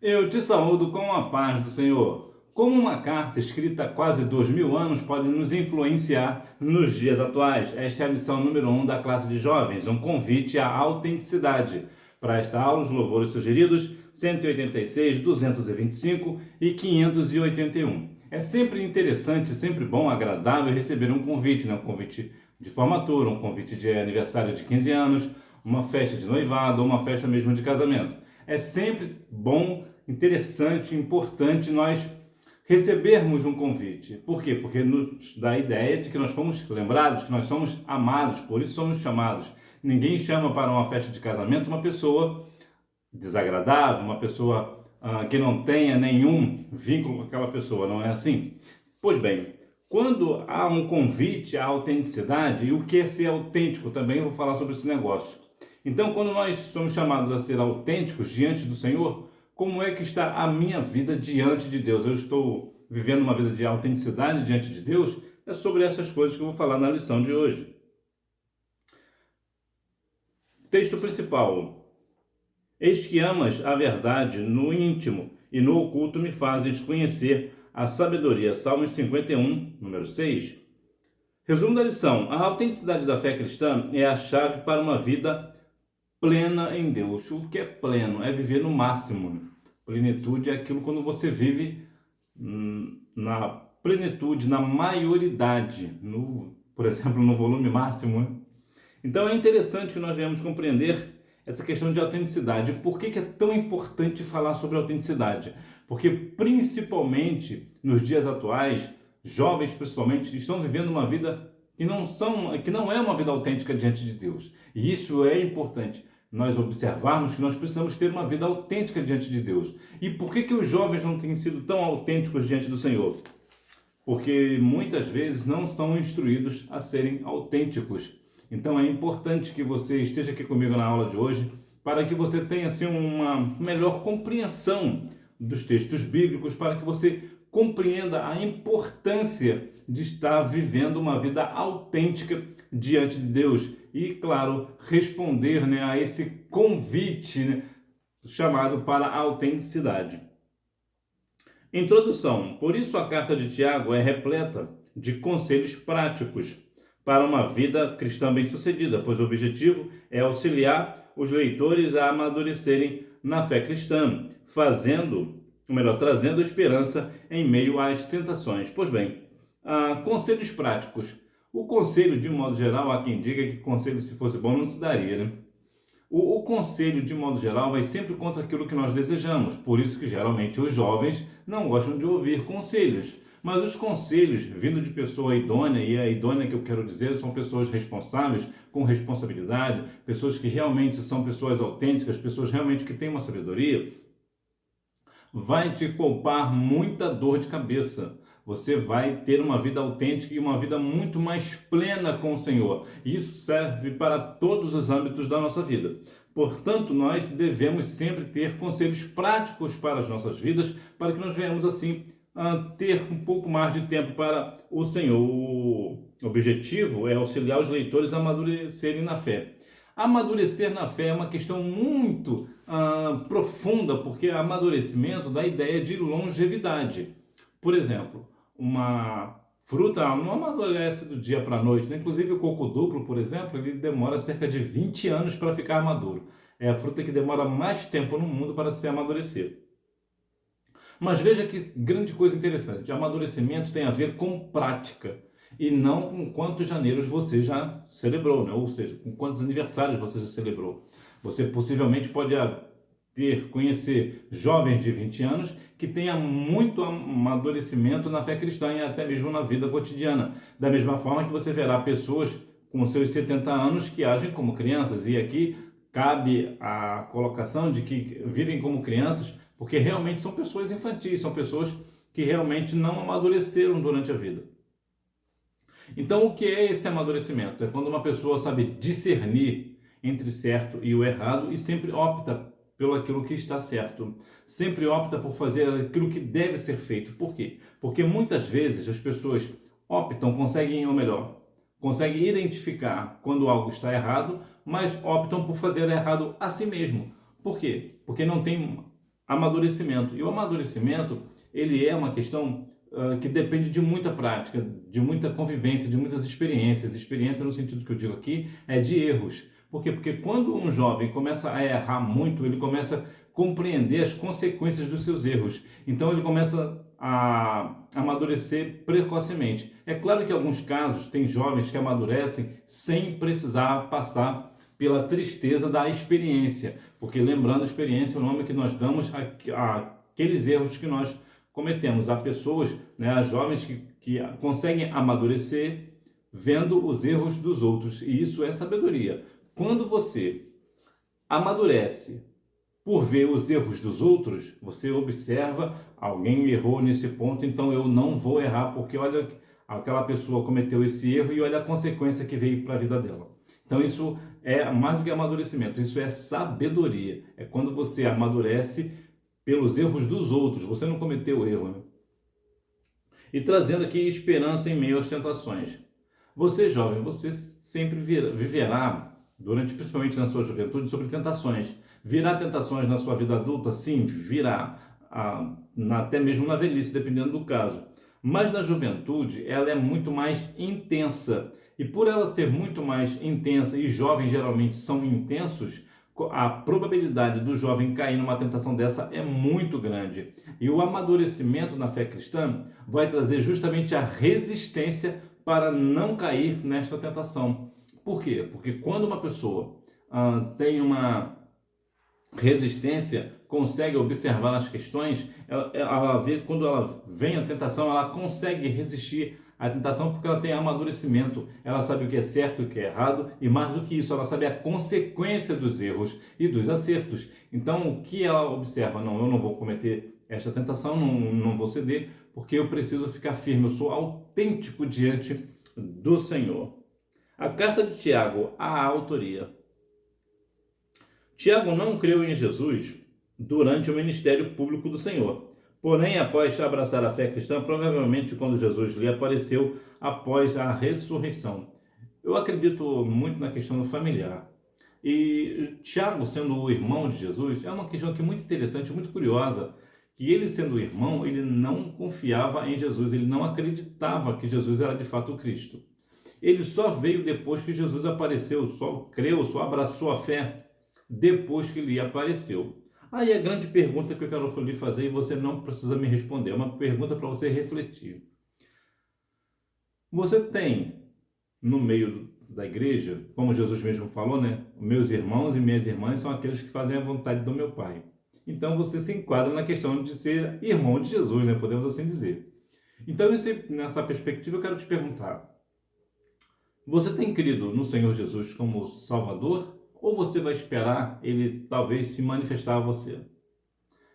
Eu te saúdo com a paz do Senhor. Como uma carta escrita há quase 2000 anos pode nos influenciar nos dias atuais? Esta é a lição número 1 da classe de jovens, um convite à autenticidade. Para esta aula, os louvores sugeridos, 186, 225 e 581. É sempre interessante, sempre bom, agradável receber um convite, né? Um convite de formatura, um convite de aniversário de 15 anos, uma festa de noivado ou uma festa mesmo de casamento. É sempre bom, interessante, importante nós recebermos um convite. Por quê? Porque nos dá a ideia de que nós fomos lembrados, que nós somos amados, por isso somos chamados. Ninguém chama para uma festa de casamento uma pessoa desagradável, uma pessoa que não tenha nenhum vínculo com aquela pessoa, não é assim? Pois bem, quando há um convite à autenticidade, e o que é ser autêntico também, eu vou falar sobre esse negócio. Então, quando nós somos chamados a ser autênticos diante do Senhor, como é que está a minha vida diante de Deus? Eu estou vivendo uma vida de autenticidade diante de Deus? É sobre essas coisas que eu vou falar na lição de hoje. Texto principal. Eis que amas a verdade no íntimo e no oculto me fazes conhecer a sabedoria. Salmos 51, número 6. Resumo da lição. A autenticidade da fé cristã é a chave para uma vida plena em Deus. O que é pleno? É viver no máximo. Plenitude é aquilo quando você vive na plenitude, na maioridade, por exemplo, no volume máximo, né? Então é interessante que nós venhamos compreender essa questão de autenticidade. Por que é tão importante falar sobre autenticidade? Porque principalmente nos dias atuais, jovens principalmente, estão vivendo uma vida que não é uma vida autêntica diante de Deus. E isso é importante, nós observarmos que nós precisamos ter uma vida autêntica diante de Deus. E por que os jovens não têm sido tão autênticos diante do Senhor? Porque muitas vezes não são instruídos a serem autênticos. Então é importante que você esteja aqui comigo na aula de hoje para que você tenha assim, uma melhor compreensão dos textos bíblicos, para que você compreenda a importância de estar vivendo uma vida autêntica diante de Deus e, claro, responder, né, a esse convite, né, chamado para a autenticidade. Introdução. Por isso a carta de Tiago é repleta de conselhos práticos para uma vida cristã bem-sucedida, pois o objetivo é auxiliar os leitores a amadurecerem na fé cristã, trazendo esperança em meio às tentações. Pois bem, conselhos práticos. O conselho, de um modo geral, há quem diga que conselho, se fosse bom, não se daria, né? O conselho, de modo geral, vai sempre contra aquilo que nós desejamos. Por isso que, geralmente, os jovens não gostam de ouvir conselhos. Mas os conselhos vindo de pessoa idônea, e a idônea que eu quero dizer são pessoas responsáveis, com responsabilidade, pessoas que realmente são pessoas autênticas, pessoas realmente que têm uma sabedoria, vai te poupar muita dor de cabeça. Você vai ter uma vida autêntica e uma vida muito mais plena com o Senhor. E isso serve para todos os âmbitos da nossa vida. Portanto, nós devemos sempre ter conselhos práticos para as nossas vidas, para que nós venhamos assim ter um pouco mais de tempo para o Senhor. O objetivo é auxiliar os leitores a amadurecerem na fé. Amadurecer na fé é uma questão muito profunda, porque amadurecimento dá a ideia de longevidade. Por exemplo, uma fruta não amadurece do dia para a noite, né? Inclusive o coco duplo, por exemplo, ele demora cerca de 20 anos para ficar maduro. É a fruta que demora mais tempo no mundo para se amadurecer. Mas veja que grande coisa interessante, amadurecimento tem a ver com prática e não com quantos janeiros você já celebrou, né? Ou seja, com quantos aniversários você já celebrou. Você possivelmente pode conhecer jovens de 20 anos que tenham muito amadurecimento na fé cristã e até mesmo na vida cotidiana. Da mesma forma que você verá pessoas com seus 70 anos que agem como crianças, e aqui cabe a colocação de que vivem como crianças porque realmente são pessoas infantis, são pessoas que realmente não amadureceram durante a vida. Então, o que é esse amadurecimento? É quando uma pessoa sabe discernir entre certo e o errado e sempre opta pelo aquilo que está certo. Sempre opta por fazer aquilo que deve ser feito. Por quê? Porque muitas vezes as pessoas conseguem identificar quando algo está errado, mas optam por fazer errado a si mesmo. Por quê? Porque não tem amadurecimento. E o amadurecimento, ele é uma questão que depende de muita prática, de muita convivência, de muitas experiências. Experiência, no sentido que eu digo aqui, é de erros. Por quê? Porque quando um jovem começa a errar muito, ele começa a compreender as consequências dos seus erros. Então ele começa a amadurecer precocemente. É claro que em alguns casos tem jovens que amadurecem sem precisar passar pela tristeza da experiência, porque lembrando, experiência é o nome que nós damos àqueles erros que nós cometemos. Há pessoas, né, há jovens que conseguem amadurecer vendo os erros dos outros, e isso é sabedoria. Quando você amadurece por ver os erros dos outros, você observa, alguém errou nesse ponto, então eu não vou errar, porque olha, aquela pessoa cometeu esse erro e olha a consequência que veio para a vida dela. Então isso é mais do que amadurecimento, isso é sabedoria. É quando você amadurece pelos erros dos outros, você não cometeu o erro, né? E trazendo aqui esperança em meio às tentações. Você, jovem, você sempre viverá, principalmente na sua juventude, sobre tentações. Virá tentações na sua vida adulta? Sim, virá. Até mesmo na velhice, dependendo do caso. Mas na juventude, ela é muito mais intensa. E por ela ser muito mais intensa, e jovens geralmente são intensos, a probabilidade do jovem cair numa tentação dessa é muito grande. E o amadurecimento na fé cristã vai trazer justamente a resistência para não cair nesta tentação. Por quê? Porque quando uma pessoa tem uma resistência, consegue observar as questões, ela vê, quando ela vem a tentação, ela consegue resistir à tentação porque ela tem amadurecimento, ela sabe o que é certo e o que é errado, e mais do que isso, ela sabe a consequência dos erros e dos acertos. Então, o que ela observa? Não, eu não vou cometer esta tentação, não vou ceder, porque eu preciso ficar firme, eu sou autêntico diante do Senhor. A carta de Tiago, a autoria. Tiago não creu em Jesus durante o ministério público do Senhor. Porém, após abraçar a fé cristã, provavelmente quando Jesus lhe apareceu após a ressurreição. Eu acredito muito na questão do familiar. E Tiago, sendo o irmão de Jesus, é uma questão que é muito interessante, muito curiosa, que ele sendo o irmão, ele não confiava em Jesus, ele não acreditava que Jesus era de fato o Cristo. Ele só veio depois que Jesus apareceu, só creu, só abraçou a fé depois que ele apareceu. Aí a grande pergunta que eu quero lhe fazer, e você não precisa me responder, é uma pergunta para você refletir. Você tem no meio da igreja, como Jesus mesmo falou, né? Meus irmãos e minhas irmãs são aqueles que fazem a vontade do meu Pai. Então você se enquadra na questão de ser irmão de Jesus, né? Podemos assim dizer. Então nessa perspectiva eu quero te perguntar, você tem crido no Senhor Jesus como Salvador? Ou você vai esperar ele talvez se manifestar a você?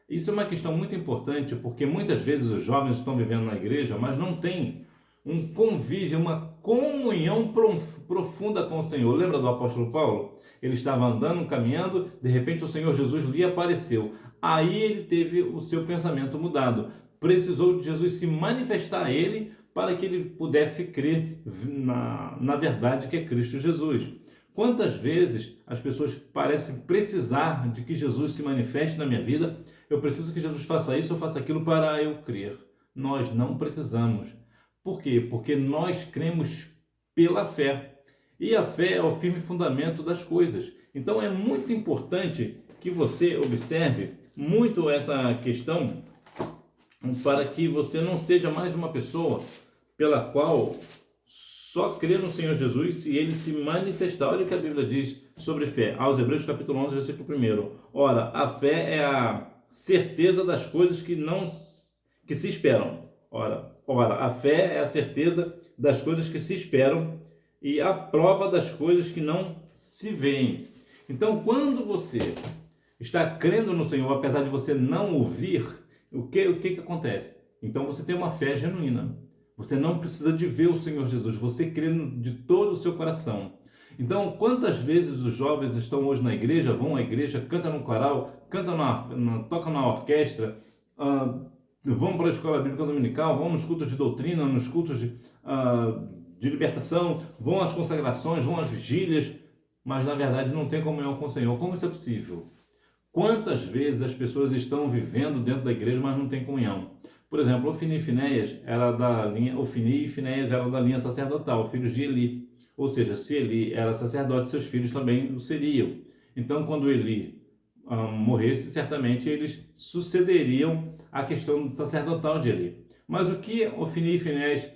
Isso é uma questão muito importante, porque muitas vezes os jovens estão vivendo na igreja, mas não têm um convívio, uma comunhão profunda com o Senhor. Lembra do apóstolo Paulo? Ele estava andando, caminhando, de repente o Senhor Jesus lhe apareceu. Aí ele teve o seu pensamento mudado. Precisou de Jesus se manifestar a ele para que ele pudesse crer na verdade que é Cristo Jesus. Quantas vezes as pessoas parecem precisar de que Jesus se manifeste na minha vida? Eu preciso que Jesus faça isso ou faça aquilo para eu crer. Nós não precisamos. Por quê? Porque nós cremos pela fé. E a fé é o firme fundamento das coisas. Então é muito importante que você observe muito essa questão para que você não seja mais uma pessoa pela qual só crê no Senhor Jesus se ele se manifestar. Olha o que a Bíblia diz sobre fé. Aos Hebreus capítulo 11, versículo 1. Ora, a fé é a certeza das coisas que se esperam. Ora, a fé é a certeza das coisas que se esperam e a prova das coisas que não se veem. Então, quando você está crendo no Senhor, apesar de você não ouvir, o que acontece? Então, você tem uma fé genuína. Você não precisa de ver o Senhor Jesus, você crê de todo o seu coração. Então, quantas vezes os jovens estão hoje na igreja, vão à igreja, cantam no coral, tocam na orquestra, vão para a escola bíblica dominical, vão nos cultos de doutrina, nos cultos de libertação, vão às consagrações, vão às vigílias, mas na verdade não tem comunhão com o Senhor. Como isso é possível? Quantas vezes as pessoas estão vivendo dentro da igreja, mas não têm comunhão? Por exemplo, Ofni e Finéias era da linha, Ofni e Finéias eram da linha sacerdotal, filhos de Eli. Ou seja, se Eli era sacerdote, seus filhos também o seriam. Então, quando Eli morresse, certamente eles sucederiam a questão sacerdotal de Eli. Mas o que Ofni e Finéias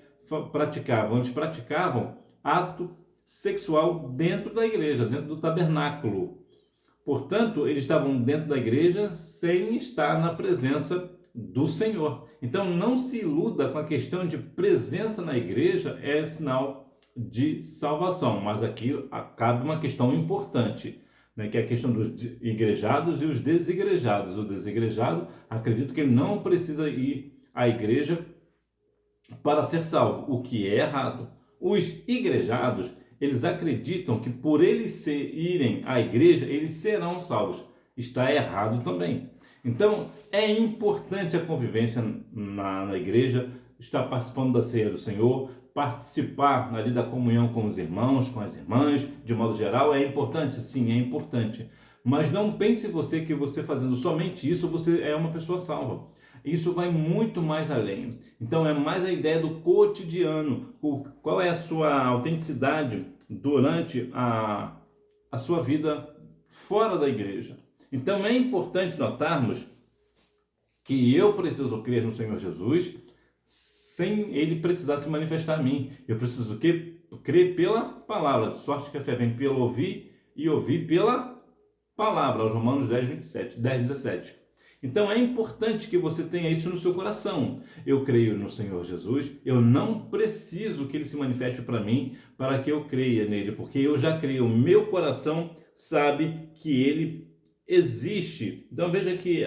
praticavam? Eles praticavam ato sexual dentro da igreja, dentro do tabernáculo. Portanto, eles estavam dentro da igreja sem estar na presença do Senhor. Então, não se iluda com a questão de presença na igreja é sinal de salvação. Mas aqui cabe uma questão importante, né, que é a questão dos igrejados e os desigrejados. O desigrejado, acredito que ele não precisa ir à igreja para ser salvo, o que é errado. Os igrejados, eles acreditam que por eles irem à igreja, eles serão salvos. Está errado também. Então, é importante a convivência na igreja, estar participando da ceia do Senhor, participar ali da comunhão com os irmãos, com as irmãs, de modo geral, é importante? Sim, é importante. Mas não pense você que você fazendo somente isso, você é uma pessoa salva. Isso vai muito mais além. Então, é mais a ideia do cotidiano. Qual é a sua autenticidade durante a sua vida fora da igreja? Então, é importante notarmos que eu preciso crer no Senhor Jesus sem Ele precisar se manifestar a mim. Eu preciso crer pela palavra, de sorte que a fé vem pelo ouvir e ouvir pela palavra, aos Romanos 10:17. Então é importante que você tenha isso no seu coração. Eu creio no Senhor Jesus, eu não preciso que Ele se manifeste para mim para que eu creia nele, porque eu já creio, o meu coração sabe que Ele existe. Então veja que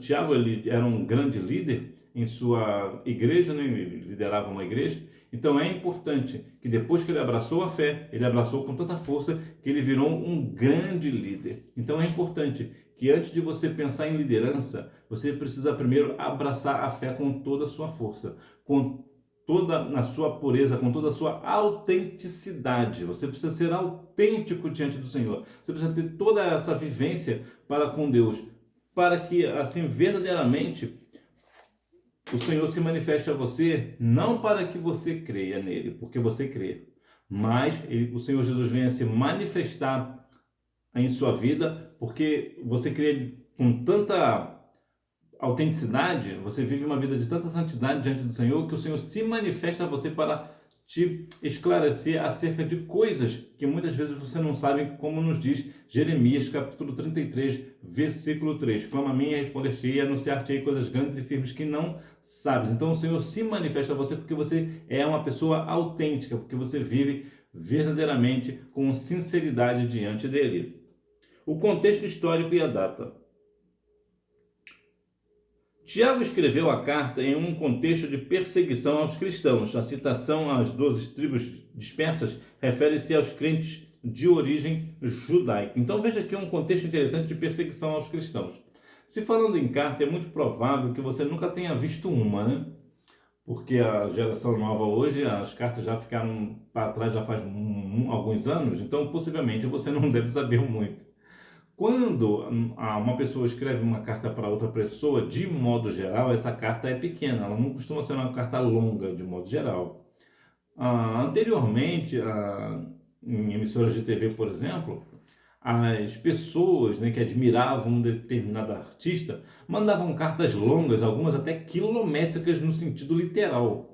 Tiago ele era um grande líder em sua igreja, né? Ele liderava uma igreja. Então é importante que depois que ele abraçou a fé, ele abraçou com tanta força que ele virou um grande líder. Então é importante que antes de você pensar em liderança, você precisa primeiro abraçar a fé com toda a sua força, com toda a sua pureza, com toda a sua autenticidade. Você precisa ser autêntico diante do Senhor. Você precisa ter toda essa vivência para com Deus, para que assim verdadeiramente o Senhor se manifeste a você, não para que você creia nele, porque você crê, mas o Senhor Jesus venha se manifestar em sua vida, porque você crê com tanta autenticidade, você vive uma vida de tanta santidade diante do Senhor, que o Senhor se manifesta a você para te esclarecer acerca de coisas que muitas vezes você não sabe, como nos diz Jeremias, capítulo 33, versículo 3. Clama a mim e responder-te-ei e anunciar-te-ei coisas grandes e firmes que não sabes. Então o Senhor se manifesta a você porque você é uma pessoa autêntica, porque você vive verdadeiramente com sinceridade diante dele. O contexto histórico e a data. Tiago escreveu a carta em um contexto de perseguição aos cristãos. A citação às 12 tribos dispersas refere-se aos crentes de origem judaica. Então veja aqui um contexto interessante de perseguição aos cristãos. Se falando em carta, é muito provável que você nunca tenha visto uma, né? Porque a geração nova hoje, as cartas já ficaram para trás já faz alguns anos, então possivelmente você não deve saber muito. Quando uma pessoa escreve uma carta para outra pessoa, de modo geral, essa carta é pequena, ela não costuma ser uma carta longa, de modo geral. Anteriormente, em emissoras de TV, por exemplo, as pessoas, né, que admiravam um determinado artista mandavam cartas longas, algumas até quilométricas no sentido literal,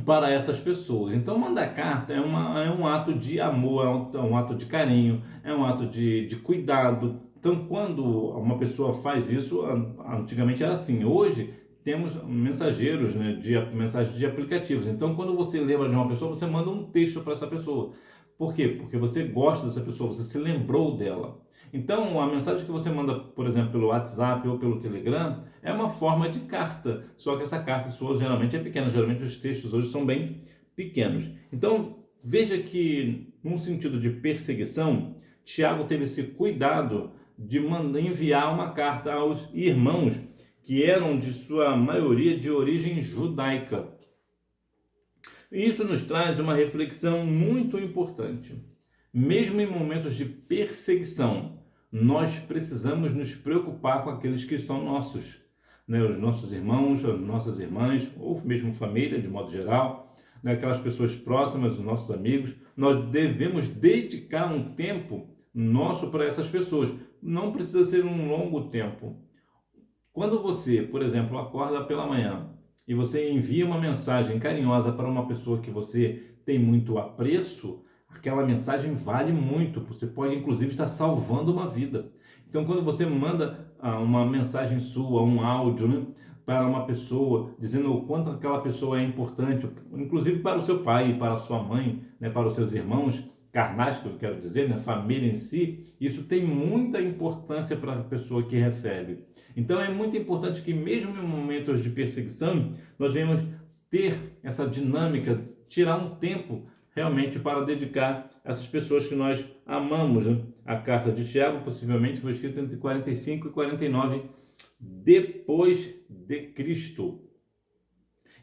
para essas pessoas. Então mandar carta é um ato de amor, é um ato de carinho, é um ato de cuidado. Então quando uma pessoa faz isso, antigamente era assim, hoje temos mensageiros, né, de mensagens de aplicativos. Então quando você lembra de uma pessoa, você manda um texto para essa pessoa. Por quê? Porque você gosta dessa pessoa, você se lembrou dela. Então, a mensagem que você manda, por exemplo, pelo WhatsApp ou pelo Telegram, é uma forma de carta. Só que essa carta sua geralmente é pequena. Geralmente os textos hoje são bem pequenos. Então, veja que, num sentido de perseguição, Tiago teve esse cuidado de enviar uma carta aos irmãos que eram, de sua maioria, de origem judaica. Isso nos traz uma reflexão muito importante. Mesmo em momentos de perseguição, nós precisamos nos preocupar com aqueles que são nossos, né? Os nossos irmãos, as nossas irmãs, ou mesmo família, de modo geral, né? Aquelas pessoas próximas, os nossos amigos. Nós devemos dedicar um tempo nosso para essas pessoas. Não precisa ser um longo tempo. Quando você, por exemplo, acorda pela manhã e você envia uma mensagem carinhosa para uma pessoa que você tem muito apreço, aquela mensagem vale muito. Você pode, inclusive, estar salvando uma vida. Então, quando você manda uma mensagem sua, um áudio, né, para uma pessoa, dizendo o quanto aquela pessoa é importante, inclusive para o seu pai, para a sua mãe, né, para os seus irmãos carnais, que eu quero dizer, né, família em si, isso tem muita importância para a pessoa que recebe. Então, é muito importante que, mesmo em momentos de perseguição, nós venhamos ter essa dinâmica, tirar um tempo realmente para dedicar essas pessoas que nós amamos, né? A carta de Tiago possivelmente foi escrita entre 45 e 49 depois de Cristo.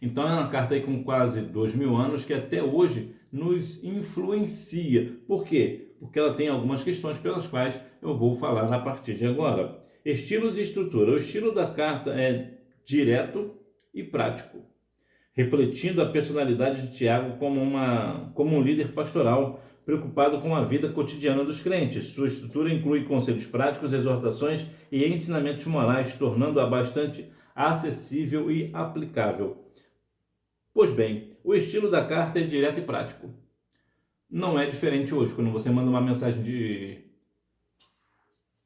Então é uma carta aí com quase 2000 anos que até hoje nos influencia. Por quê? Porque ela tem algumas questões pelas quais eu vou falar a partir de agora. Estilos e estrutura. O estilo da carta é direto e prático, refletindo a personalidade de Tiago como um líder pastoral preocupado com a vida cotidiana dos crentes. Sua estrutura inclui conselhos práticos, exortações e ensinamentos morais, tornando-a bastante acessível e aplicável. Pois bem, o estilo da carta é direto e prático. Não é diferente hoje. Quando você manda uma mensagem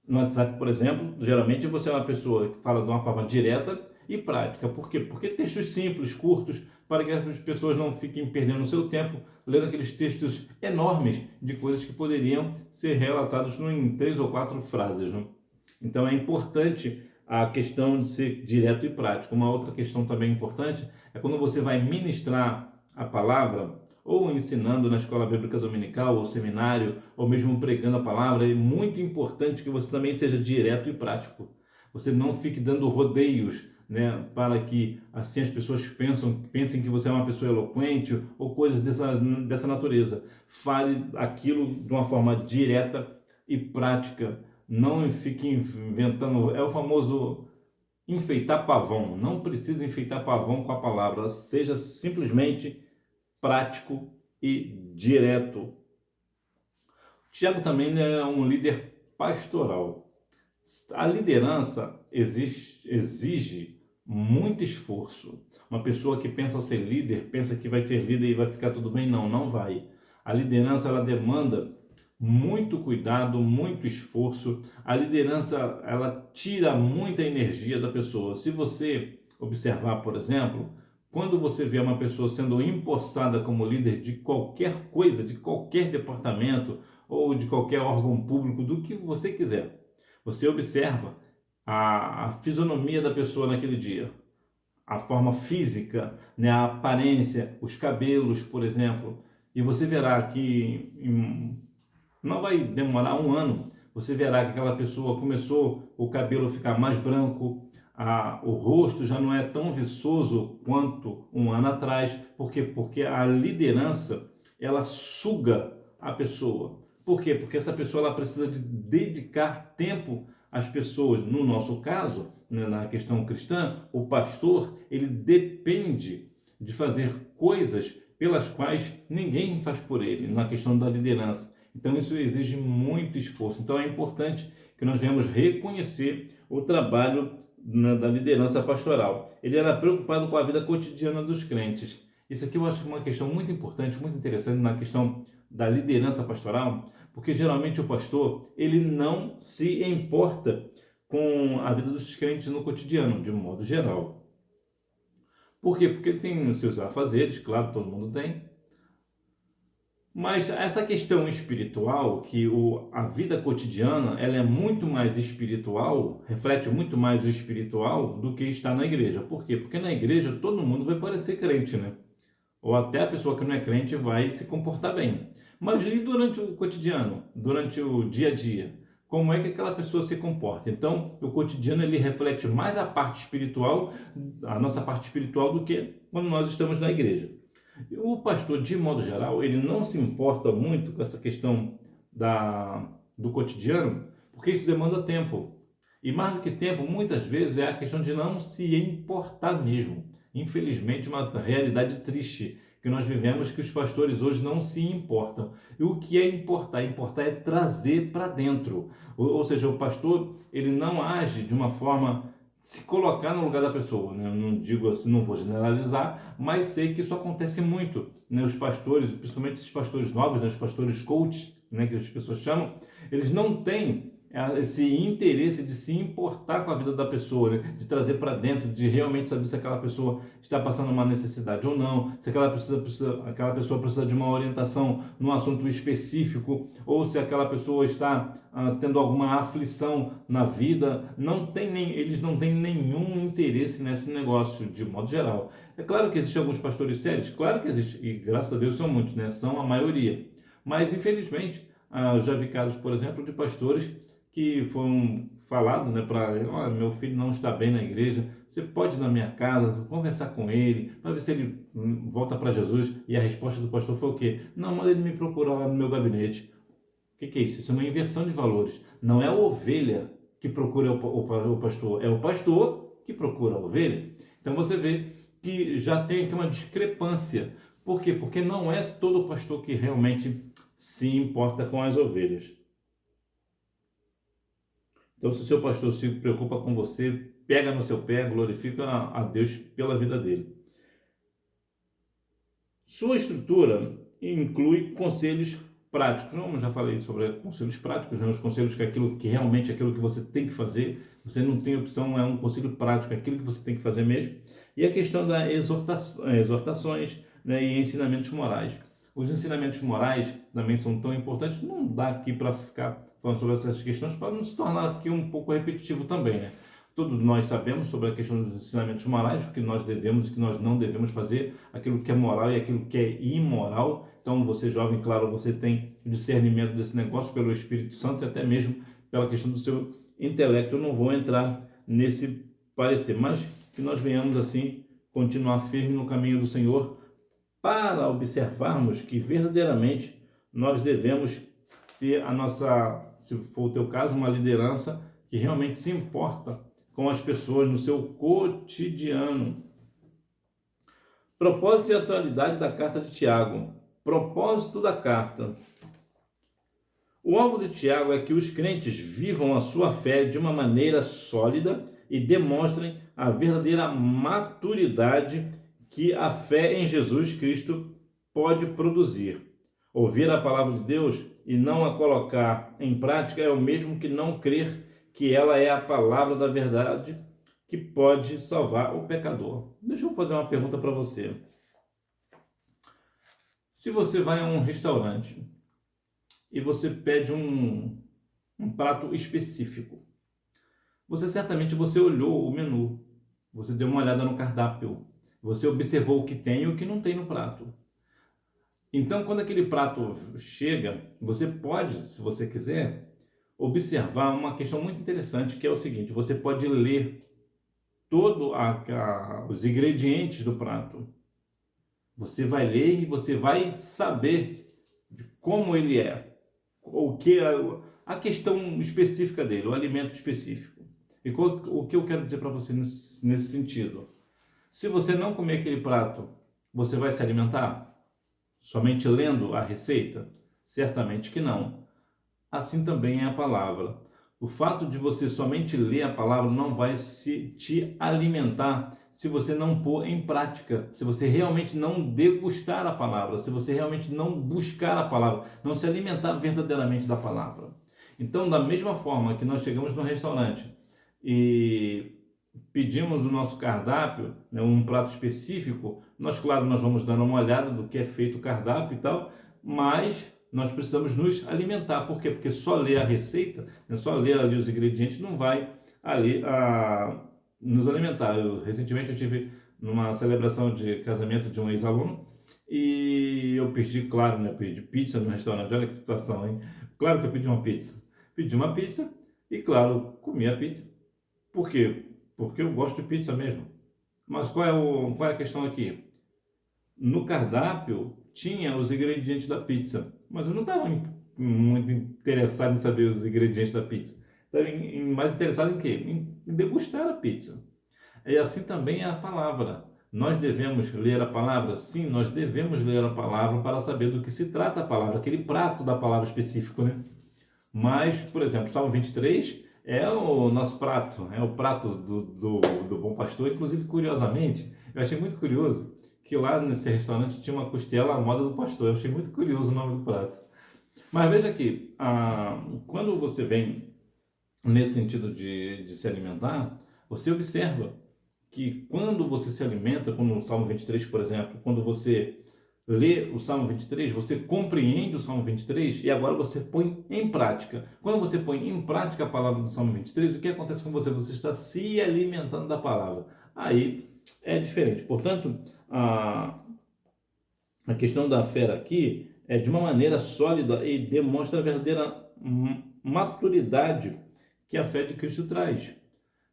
no WhatsApp, por exemplo, geralmente você é uma pessoa que fala de uma forma direta e prática. Por quê? Porque textos simples, curtos, para que as pessoas não fiquem perdendo o seu tempo lendo aqueles textos enormes de coisas que poderiam ser relatados em 3 ou 4 frases, né? Então é importante a questão de ser direto e prático. Uma outra questão também importante é quando você vai ministrar a palavra, ou ensinando na escola bíblica dominical, ou seminário, ou mesmo pregando a palavra, é muito importante que você também seja direto e prático. Você não fique dando rodeios, né, para que assim as pessoas pensem que você é uma pessoa eloquente ou coisas dessa natureza. Fale aquilo de uma forma direta e prática. Não fique inventando, é o famoso enfeitar pavão. Não precisa enfeitar pavão com a palavra, seja simplesmente prático e direto. Tiago também é um líder pastoral. A liderança exige muito esforço. Uma pessoa que pensa ser líder, pensa que vai ser líder e vai ficar tudo bem. Não, não vai. A liderança, ela demanda muito cuidado, muito esforço. A liderança, ela tira muita energia da pessoa. Se você observar, por exemplo, quando você vê uma pessoa sendo empossada como líder de qualquer coisa, de qualquer departamento ou de qualquer órgão público, do que você quiser, você observa a fisionomia da pessoa naquele dia, a forma física, né, a aparência, os cabelos, por exemplo, e você verá que não vai demorar um ano, você verá que aquela pessoa começou o cabelo a ficar mais branco, o rosto já não é tão viçoso quanto um ano atrás. Por quê? Porque a liderança, ela suga a pessoa. Por quê? Porque essa pessoa ela precisa de dedicar tempo às pessoas. No nosso caso, né, na questão cristã, o pastor, ele depende de fazer coisas pelas quais ninguém faz por ele, na questão da liderança. Então isso exige muito esforço. Então é importante que nós venhamos reconhecer o trabalho da liderança pastoral. Ele era preocupado com a vida cotidiana dos crentes. Isso aqui eu acho uma questão muito importante, muito interessante na questão da liderança pastoral, porque geralmente o pastor, ele não se importa com a vida dos crentes no cotidiano, de um modo geral. Por quê? Porque ele tem os seus afazeres, claro, todo mundo tem. Mas essa questão espiritual, que a vida cotidiana, ela é muito mais espiritual, reflete muito mais o espiritual do que está na igreja. Por quê? Porque na igreja todo mundo vai parecer crente, né? Ou até a pessoa que não é crente vai se comportar bem. Mas e durante o cotidiano, durante o dia a dia? Como é que aquela pessoa se comporta? Então, o cotidiano ele reflete mais a parte espiritual, a nossa parte espiritual, do que quando nós estamos na igreja. O pastor, de modo geral, ele não se importa muito com essa questão do cotidiano, porque isso demanda tempo. E mais do que tempo, muitas vezes é a questão de não se importar mesmo. Infelizmente, uma realidade triste que nós vivemos, que os pastores hoje não se importam. E o que é importar? Importar é trazer para dentro. Ou seja, o pastor, ele não age de uma forma se colocar no lugar da pessoa, né? Eu não digo assim, não vou generalizar, mas sei que isso acontece muito, né? Os pastores, principalmente esses pastores novos, né? Os pastores coaches, né? Que as pessoas chamam, eles não têm esse interesse de se importar com a vida da pessoa, né? De trazer para dentro, de realmente saber se aquela pessoa está passando uma necessidade ou não, se aquela pessoa precisa de uma orientação num assunto específico, ou se aquela pessoa está tendo alguma aflição na vida. Eles não têm nenhum interesse nesse negócio, de modo geral. É claro que existem alguns pastores sérios, claro que existe, e graças a Deus são muitos, né? São a maioria. Mas, infelizmente, eu já vi casos, por exemplo, de pastores que foram falados, né, para meu filho não está bem na igreja, você pode ir na minha casa, conversar com ele, para ver se ele volta para Jesus. E a resposta do pastor foi o quê? Não, manda ele me procurar lá no meu gabinete. O que é isso? Isso é uma inversão de valores. Não é a ovelha que procura o pastor, é o pastor que procura a ovelha. Então você vê que já tem aqui uma discrepância. Por quê? Porque não é todo pastor que realmente se importa com as ovelhas. Então, se o seu pastor se preocupa com você, pega no seu pé, glorifica a Deus pela vida dele. Sua estrutura inclui conselhos práticos. Eu já falei sobre conselhos práticos, né? Os conselhos que realmente é aquilo que você tem que fazer. Você não tem opção, é um conselho prático, é aquilo que você tem que fazer mesmo. E a questão das exortações, né, e ensinamentos morais. Os ensinamentos morais também são tão importantes, não dá aqui para ficar falando sobre essas questões, para não se tornar aqui um pouco repetitivo também, né? Todos nós sabemos sobre a questão dos ensinamentos morais, o que nós devemos e o que nós não devemos fazer, aquilo que é moral e aquilo que é imoral. Então, você jovem, claro, você tem discernimento desse negócio pelo Espírito Santo e até mesmo pela questão do seu intelecto. Eu não vou entrar nesse parecer, mas que nós venhamos assim continuar firme no caminho do Senhor, para observarmos que verdadeiramente nós devemos ter a nossa, se for o teu caso, uma liderança que realmente se importa com as pessoas no seu cotidiano. Propósito e atualidade da carta de Tiago. Propósito da carta. O alvo de Tiago é que os crentes vivam a sua fé de uma maneira sólida e demonstrem a verdadeira maturidade que a fé em Jesus Cristo pode produzir. Ouvir a palavra de Deus e não a colocar em prática é o mesmo que não crer que ela é a palavra da verdade que pode salvar o pecador. Deixa eu fazer uma pergunta para você. Se você vai a um restaurante e você pede um prato específico, você olhou o menu, você deu uma olhada no cardápio, você observou o que tem e o que não tem no prato. Então, quando aquele prato chega, você pode, se você quiser, observar uma questão muito interessante, que é o seguinte: você pode ler todos os ingredientes do prato. Você vai ler e você vai saber de como ele é, o que a questão específica dele, o alimento específico. E o que eu quero dizer para você nesse sentido? Se você não comer aquele prato, você vai se alimentar? Somente lendo a receita? Certamente que não. Assim também é a palavra. O fato de você somente ler a palavra não vai te alimentar se você não pôr em prática, se você realmente não degustar a palavra, se você realmente não buscar a palavra, não se alimentar verdadeiramente da palavra. Então, da mesma forma que nós chegamos no restaurante e pedimos o nosso cardápio, né, um prato específico, claro, nós vamos dando uma olhada do que é feito o cardápio e tal, mas nós precisamos nos alimentar. Por quê? Porque só ler a receita, né, só ler ali os ingredientes não vai ali nos alimentar. Recentemente eu tive numa celebração de casamento de um ex-aluno e eu pedi, claro, né, pedi pizza no restaurante. Olha que situação, hein? Claro que eu pedi uma pizza. Pedi uma pizza e, claro, comi a pizza. Por quê? Porque eu gosto de pizza mesmo. Mas qual é a questão aqui? No cardápio tinha os ingredientes da pizza, mas eu não estava muito interessado em saber os ingredientes da pizza. Está mais interessado em quê? Em degustar a pizza. E assim também é a palavra. Nós devemos ler a palavra? Sim, nós devemos ler a palavra para saber do que se trata a palavra, aquele prato da palavra específico, né? Mas, por exemplo, Salmo 23 é o nosso prato, é o prato do Bom Pastor. Inclusive, curiosamente, eu achei muito curioso que lá nesse restaurante tinha uma costela à moda do pastor. Eu achei muito curioso o nome do prato. Mas veja aqui, quando você vem nesse sentido de se alimentar, você observa que quando você se alimenta, como no Salmo 23, por exemplo, quando você lê o Salmo 23, você compreende o Salmo 23 e agora você põe em prática. Quando você põe em prática a palavra do Salmo 23, o que acontece com você? Você está se alimentando da palavra. Aí é diferente. Portanto, a questão da fé aqui é de uma maneira sólida e demonstra a verdadeira maturidade que a fé de Cristo traz.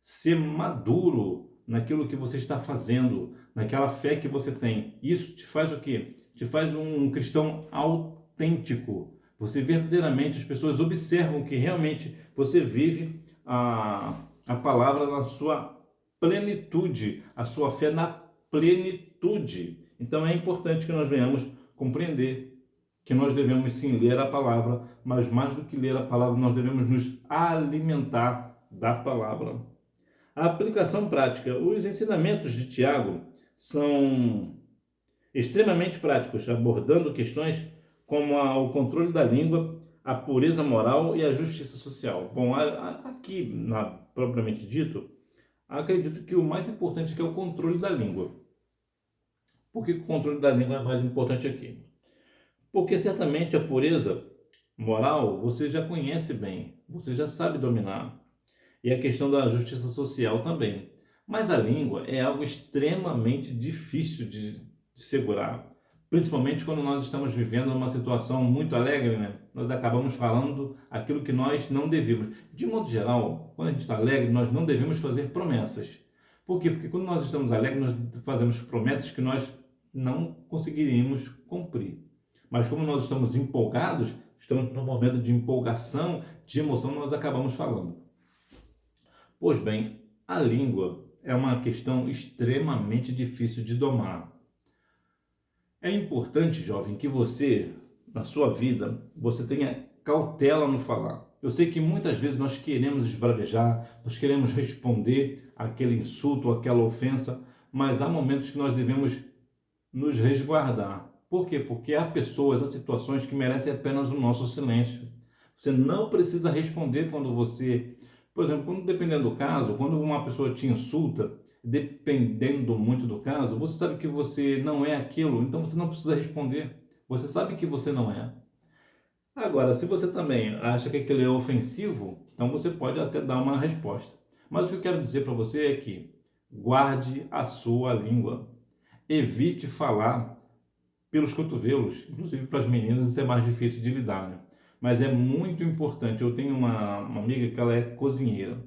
Ser maduro naquilo que você está fazendo, naquela fé que você tem. Isso te faz o quê? Te faz um cristão autêntico. Você verdadeiramente, as pessoas observam que realmente você vive a palavra na sua plenitude, a sua fé na plenitude. Então é importante que nós venhamos compreender que nós devemos sim ler a palavra, mas mais do que ler a palavra, nós devemos nos alimentar da palavra. A aplicação prática. Os ensinamentos de Tiago são extremamente práticos, abordando questões como o controle da língua, a pureza moral e a justiça social. Bom, aqui, propriamente dito, acredito que o mais importante é o controle da língua. Por que o controle da língua é mais importante aqui? Porque certamente a pureza moral você já conhece bem, você já sabe dominar. E a questão da justiça social também. Mas a língua é algo extremamente difícil de segurar. Principalmente quando nós estamos vivendo uma situação muito alegre, né? Nós acabamos falando aquilo que nós não devemos. De modo geral, quando a gente está alegre, nós não devemos fazer promessas. Por quê? Porque quando nós estamos alegres, nós fazemos promessas que nós não conseguiríamos cumprir. Mas como nós estamos empolgados, estamos num momento de empolgação, de emoção, nós acabamos falando. Pois bem, a língua é uma questão extremamente difícil de domar. É importante, jovem, que você, na sua vida, você tenha cautela no falar. Eu sei que muitas vezes nós queremos esbravejar, nós queremos responder aquele insulto, aquela ofensa, mas há momentos que nós devemos nos resguardar. Por quê? Porque há pessoas, há situações que merecem apenas o nosso silêncio. Você não precisa responder quando você... Por exemplo, dependendo do caso, quando uma pessoa te insulta, dependendo muito do caso, você sabe que você não é aquilo, então você não precisa responder. Você sabe que você não é. Agora, se você também acha que aquilo é ofensivo, então você pode até dar uma resposta. Mas o que eu quero dizer para você é que guarde a sua língua. Evite falar pelos cotovelos, inclusive para as meninas isso é mais difícil de lidar, né? Mas é muito importante. Eu tenho uma amiga que ela é cozinheira.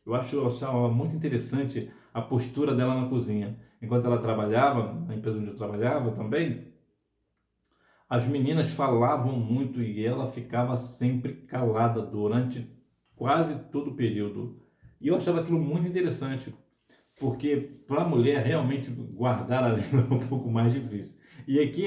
Eu achava muito interessante a postura dela na cozinha. Enquanto ela trabalhava, na empresa onde eu trabalhava também, as meninas falavam muito e ela ficava sempre calada durante quase todo o período. E eu achava aquilo muito interessante, porque para a mulher realmente guardar a língua é um pouco mais difícil. E aqui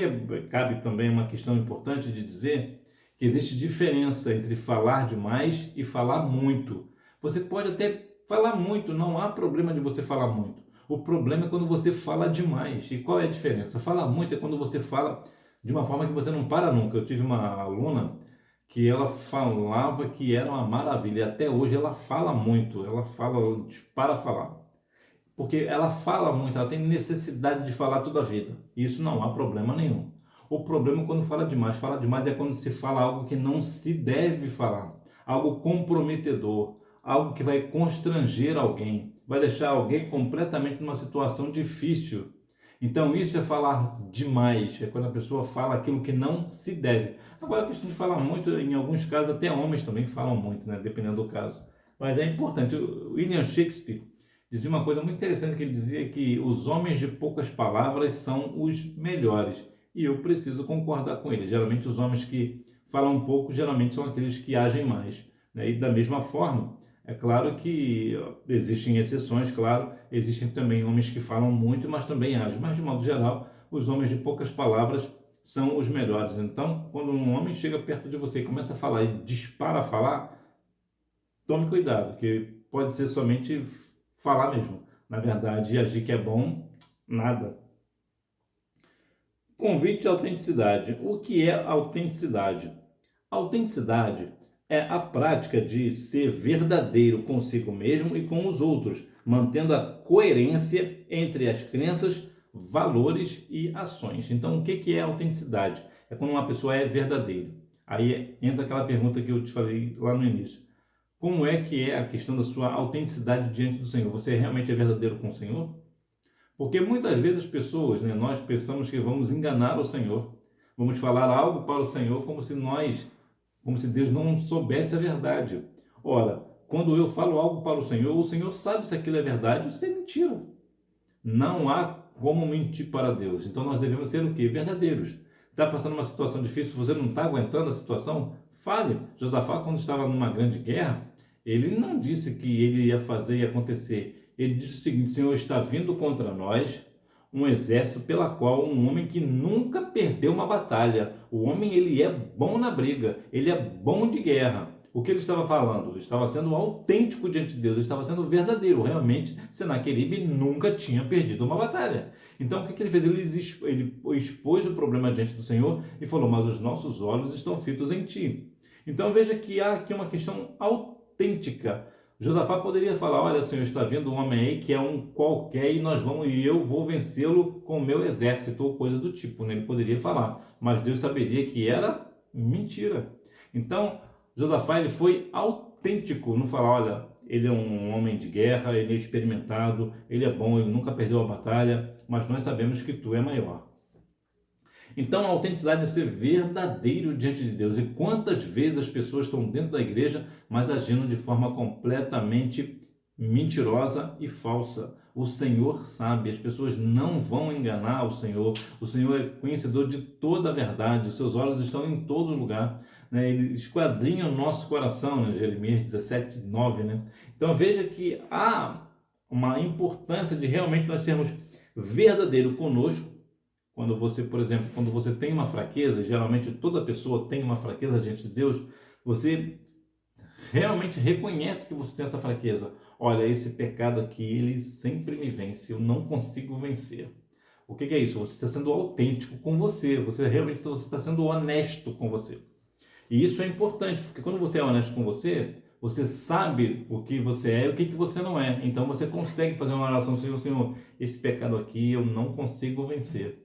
cabe também uma questão importante de dizer que existe diferença entre falar demais e falar muito. Você pode até falar muito, não há problema de você falar muito. O problema é quando você fala demais. E qual é a diferença? Falar muito é quando você fala de uma forma que você não para nunca. Eu tive uma aluna que ela falava que era uma maravilha. E até hoje ela fala muito, ela fala para falar. Porque ela fala muito, ela tem necessidade de falar toda a vida. E isso não há problema nenhum. O problema é quando fala demais. Fala demais é quando se fala algo que não se deve falar. Algo comprometedor. Algo que vai constranger alguém. Vai deixar alguém completamente numa situação difícil. Então isso é falar demais. É quando a pessoa fala aquilo que não se deve. Agora a questão de falar muito, em alguns casos até homens também falam muito, né? Dependendo do caso. Mas é importante. O William Shakespeare dizia uma coisa muito interessante, que ele dizia que os homens de poucas palavras são os melhores. E eu preciso concordar com ele. Geralmente os homens que falam pouco, geralmente são aqueles que agem mais, né? E da mesma forma, É claro que existem exceções, claro, existem também homens que falam muito, mas também agem. Mas, de modo geral, os homens de poucas palavras são os melhores. Então, quando um homem chega perto de você e começa a falar e dispara a falar, tome cuidado, que pode ser somente falar mesmo. Na verdade, agir que é bom, nada. Convite à autenticidade. O que é autenticidade? Autenticidade é a prática de ser verdadeiro consigo mesmo e com os outros, mantendo a coerência entre as crenças, valores e ações. Então, o que é autenticidade? É quando uma pessoa é verdadeira. Aí entra aquela pergunta que eu te falei lá no início. Como é que é a questão da sua autenticidade diante do Senhor? Você realmente é verdadeiro com o Senhor? Porque muitas vezes as pessoas, nós pensamos que vamos enganar o Senhor. Vamos falar algo para o Senhor como se Deus não soubesse a verdade. Ora, quando eu falo algo para o Senhor sabe se aquilo é verdade ou se é mentira. Não há como mentir para Deus. Então nós devemos ser o quê? Verdadeiros. Está passando uma situação difícil, você não está aguentando a situação? Fale. Josafá, quando estava numa grande guerra, ele não disse que ele ia fazer e acontecer. Ele disse o seguinte: Senhor, está vindo contra nós um exército pela qual um homem que nunca perdeu uma batalha. O homem, ele é bom na briga, ele é bom de guerra. O que ele estava falando? Ele estava sendo autêntico diante de Deus, ele estava sendo verdadeiro. Realmente, Senaqueribe nunca tinha perdido uma batalha. Então, o que ele fez? Ele expôs o problema diante do Senhor e falou: mas os nossos olhos estão fitos em ti. Então, veja que há aqui uma questão autêntica. Josafá poderia falar: olha, Senhor, está vindo um homem aí que é um qualquer e eu vou vencê-lo com o meu exército, ou coisa do tipo, né? Ele poderia falar, mas Deus saberia que era mentira. Então, Josafá, ele foi autêntico no falar: olha, ele é um homem de guerra, ele é experimentado, ele é bom, ele nunca perdeu a batalha, mas nós sabemos que tu é maior. Então, a autenticidade é ser verdadeiro diante de Deus. E quantas vezes as pessoas estão dentro da igreja, mas agindo de forma completamente mentirosa e falsa. O Senhor sabe, as pessoas não vão enganar o Senhor. O Senhor é conhecedor de toda a verdade, os seus olhos estão em todo lugar, né? Ele esquadrinha o nosso coração, né? Jeremias 17, 9, né? Então veja que há uma importância de realmente nós sermos verdadeiros conosco. Quando você, por exemplo, quando você tem uma fraqueza, geralmente toda pessoa tem uma fraqueza diante de Deus, você realmente reconhece que você tem essa fraqueza. Olha, esse pecado aqui, ele sempre me vence, eu não consigo vencer. O que é isso? Você está sendo autêntico com você, você realmente está sendo honesto com você. E isso é importante, porque quando você é honesto com você, você sabe o que você é e o que você não é. Então você consegue fazer uma oração: Senhor, esse pecado aqui eu não consigo vencer.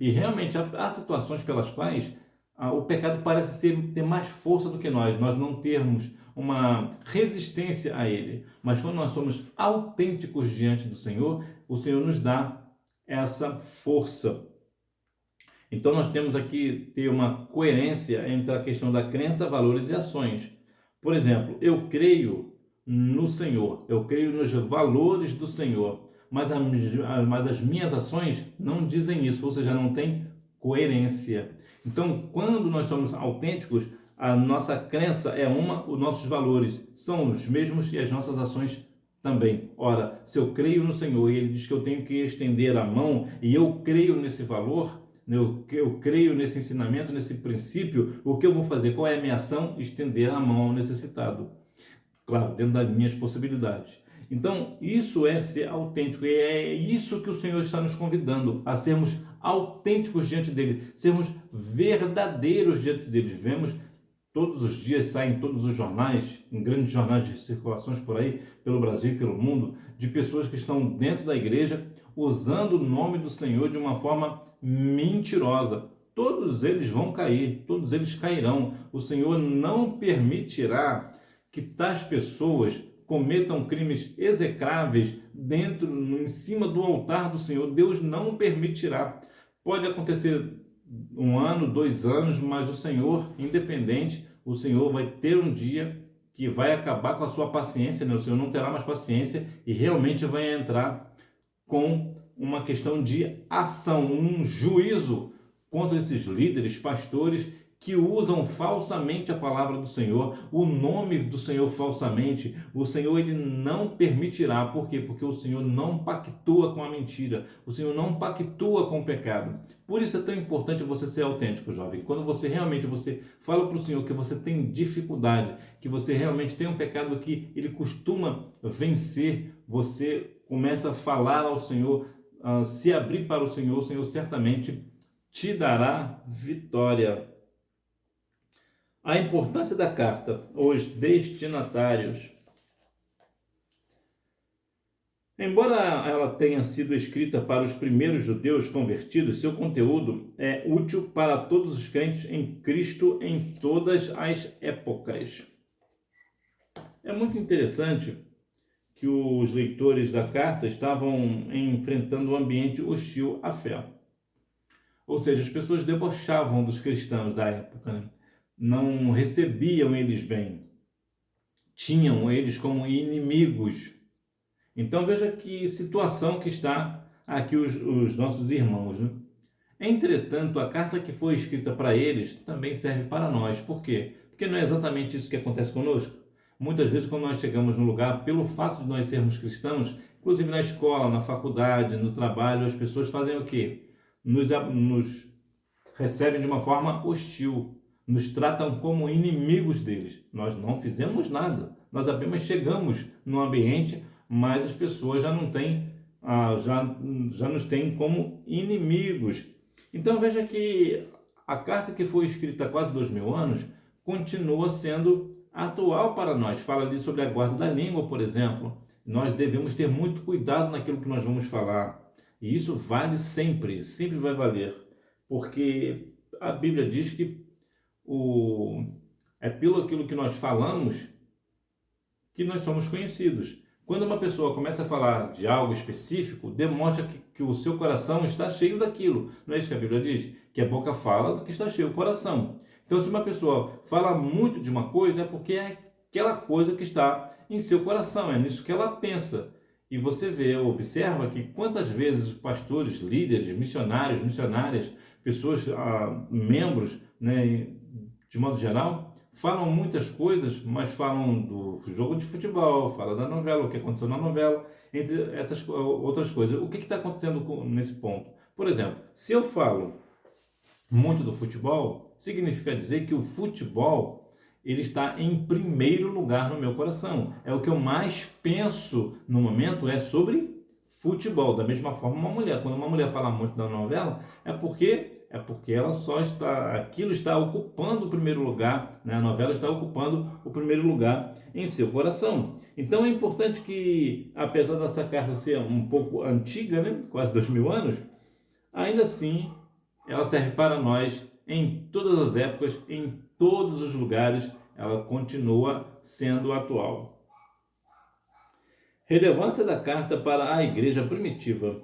E realmente há situações pelas quais o pecado parece ter mais força do que nós não termos uma resistência a ele. Mas quando nós somos autênticos diante do Senhor, o Senhor nos dá essa força. Então nós temos aqui ter uma coerência entre a questão da crença, valores e ações. Por exemplo, eu creio no Senhor, eu creio nos valores do Senhor, mas as minhas ações não dizem isso, ou seja, não tem coerência. Então, quando nós somos autênticos, a nossa crença é uma, os nossos valores são os mesmos e as nossas ações também. Ora, se eu creio no Senhor e Ele diz que eu tenho que estender a mão e eu creio nesse valor, eu creio nesse ensinamento, nesse princípio, o que eu vou fazer? Qual é a minha ação? Estender a mão ao necessitado. Claro, dentro das minhas possibilidades. Então, isso é ser autêntico, e é isso que o Senhor está nos convidando, a sermos autênticos diante dele, sermos verdadeiros diante dele. Vemos todos os dias, saem todos os jornais, em grandes jornais de circulações por aí, pelo Brasil e pelo mundo, de pessoas que estão dentro da igreja, usando o nome do Senhor de uma forma mentirosa. Todos eles vão cair, todos eles cairão. O Senhor não permitirá que tais pessoas cometam crimes execráveis em cima do altar do Senhor. Deus não permitirá. Pode acontecer 1 ano, 2 anos, mas o Senhor, independente, o Senhor vai ter um dia que vai acabar com a sua paciência, né? O Senhor não terá mais paciência e realmente vai entrar com uma questão de ação, um juízo contra esses líderes, pastores, que usam falsamente a palavra do Senhor, o nome do Senhor falsamente. O Senhor, ele não permitirá. Por quê? Porque o Senhor não pactua com a mentira. O Senhor não pactua com o pecado. Por isso é tão importante você ser autêntico, jovem. Quando você realmente fala para o Senhor que você tem dificuldade, que você realmente tem um pecado que ele costuma vencer, você começa a falar ao Senhor, a se abrir para o Senhor certamente te dará vitória. A importância da carta, os destinatários. Embora ela tenha sido escrita para os primeiros judeus convertidos, seu conteúdo é útil para todos os crentes em Cristo em todas as épocas. É muito interessante que os leitores da carta estavam enfrentando um ambiente hostil à fé. Ou seja, as pessoas debochavam dos cristãos da época, né? Não recebiam eles bem, tinham eles como inimigos. Então veja que situação que está aqui os nossos irmãos, né? Entretanto, a carta que foi escrita para eles também serve para nós. Por quê? Porque não é exatamente isso que acontece conosco. Muitas vezes, quando nós chegamos num lugar, pelo fato de nós sermos cristãos, inclusive na escola, na faculdade, no trabalho, as pessoas fazem o quê? Nos recebem de uma forma hostil, nos tratam como inimigos deles. Nós não fizemos nada, nós apenas chegamos no ambiente, mas as pessoas já não têm, já nos têm como inimigos. Então veja que a carta que foi escrita há quase 2000 anos continua sendo atual para nós. Fala ali sobre a guarda da língua, por exemplo. Nós devemos ter muito cuidado naquilo que nós vamos falar. E isso vale sempre, sempre vai valer. Porque a Bíblia diz que é pelo aquilo que nós falamos que nós somos conhecidos. Quando uma pessoa começa a falar de algo específico, demonstra que o seu coração está cheio daquilo. Não é isso que a Bíblia diz? Que a boca fala do que está cheio o coração. Então, se uma pessoa fala muito de uma coisa, é porque é aquela coisa que está em seu coração, é nisso que ela pensa. E você observa que quantas vezes os pastores, líderes, missionários, missionárias, pessoas, membros, né, de modo geral, falam muitas coisas, mas falam do jogo de futebol, falam da novela, o que aconteceu na novela, entre essas outras coisas. O que está acontecendo nesse ponto? Por exemplo, se eu falo muito do futebol, significa dizer que o futebol ele está em primeiro lugar no meu coração. É o que eu mais penso no momento, é sobre futebol. Da mesma forma, uma mulher. Quando uma mulher fala muito da novela, é porque ela aquilo está ocupando o primeiro lugar, né? A novela está ocupando o primeiro lugar em seu coração. Então é importante que, apesar dessa carta ser um pouco antiga, né? Quase 2000 anos, ainda assim ela serve para nós em todas as épocas, em todos os lugares, ela continua sendo atual. Relevância da carta para a igreja primitiva.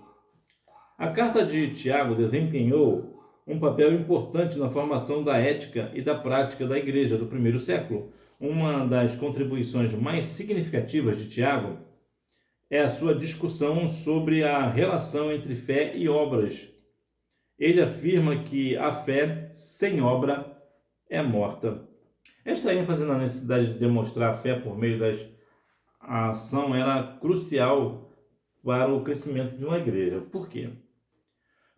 A carta de Tiago desempenhou um papel importante na formação da ética e da prática da igreja do primeiro século. Uma das contribuições mais significativas de Tiago é a sua discussão sobre a relação entre fé e obras. Ele afirma que a fé sem obra é morta. Esta ênfase na necessidade de demonstrar a fé por meio da ação era crucial para o crescimento de uma igreja. Por quê?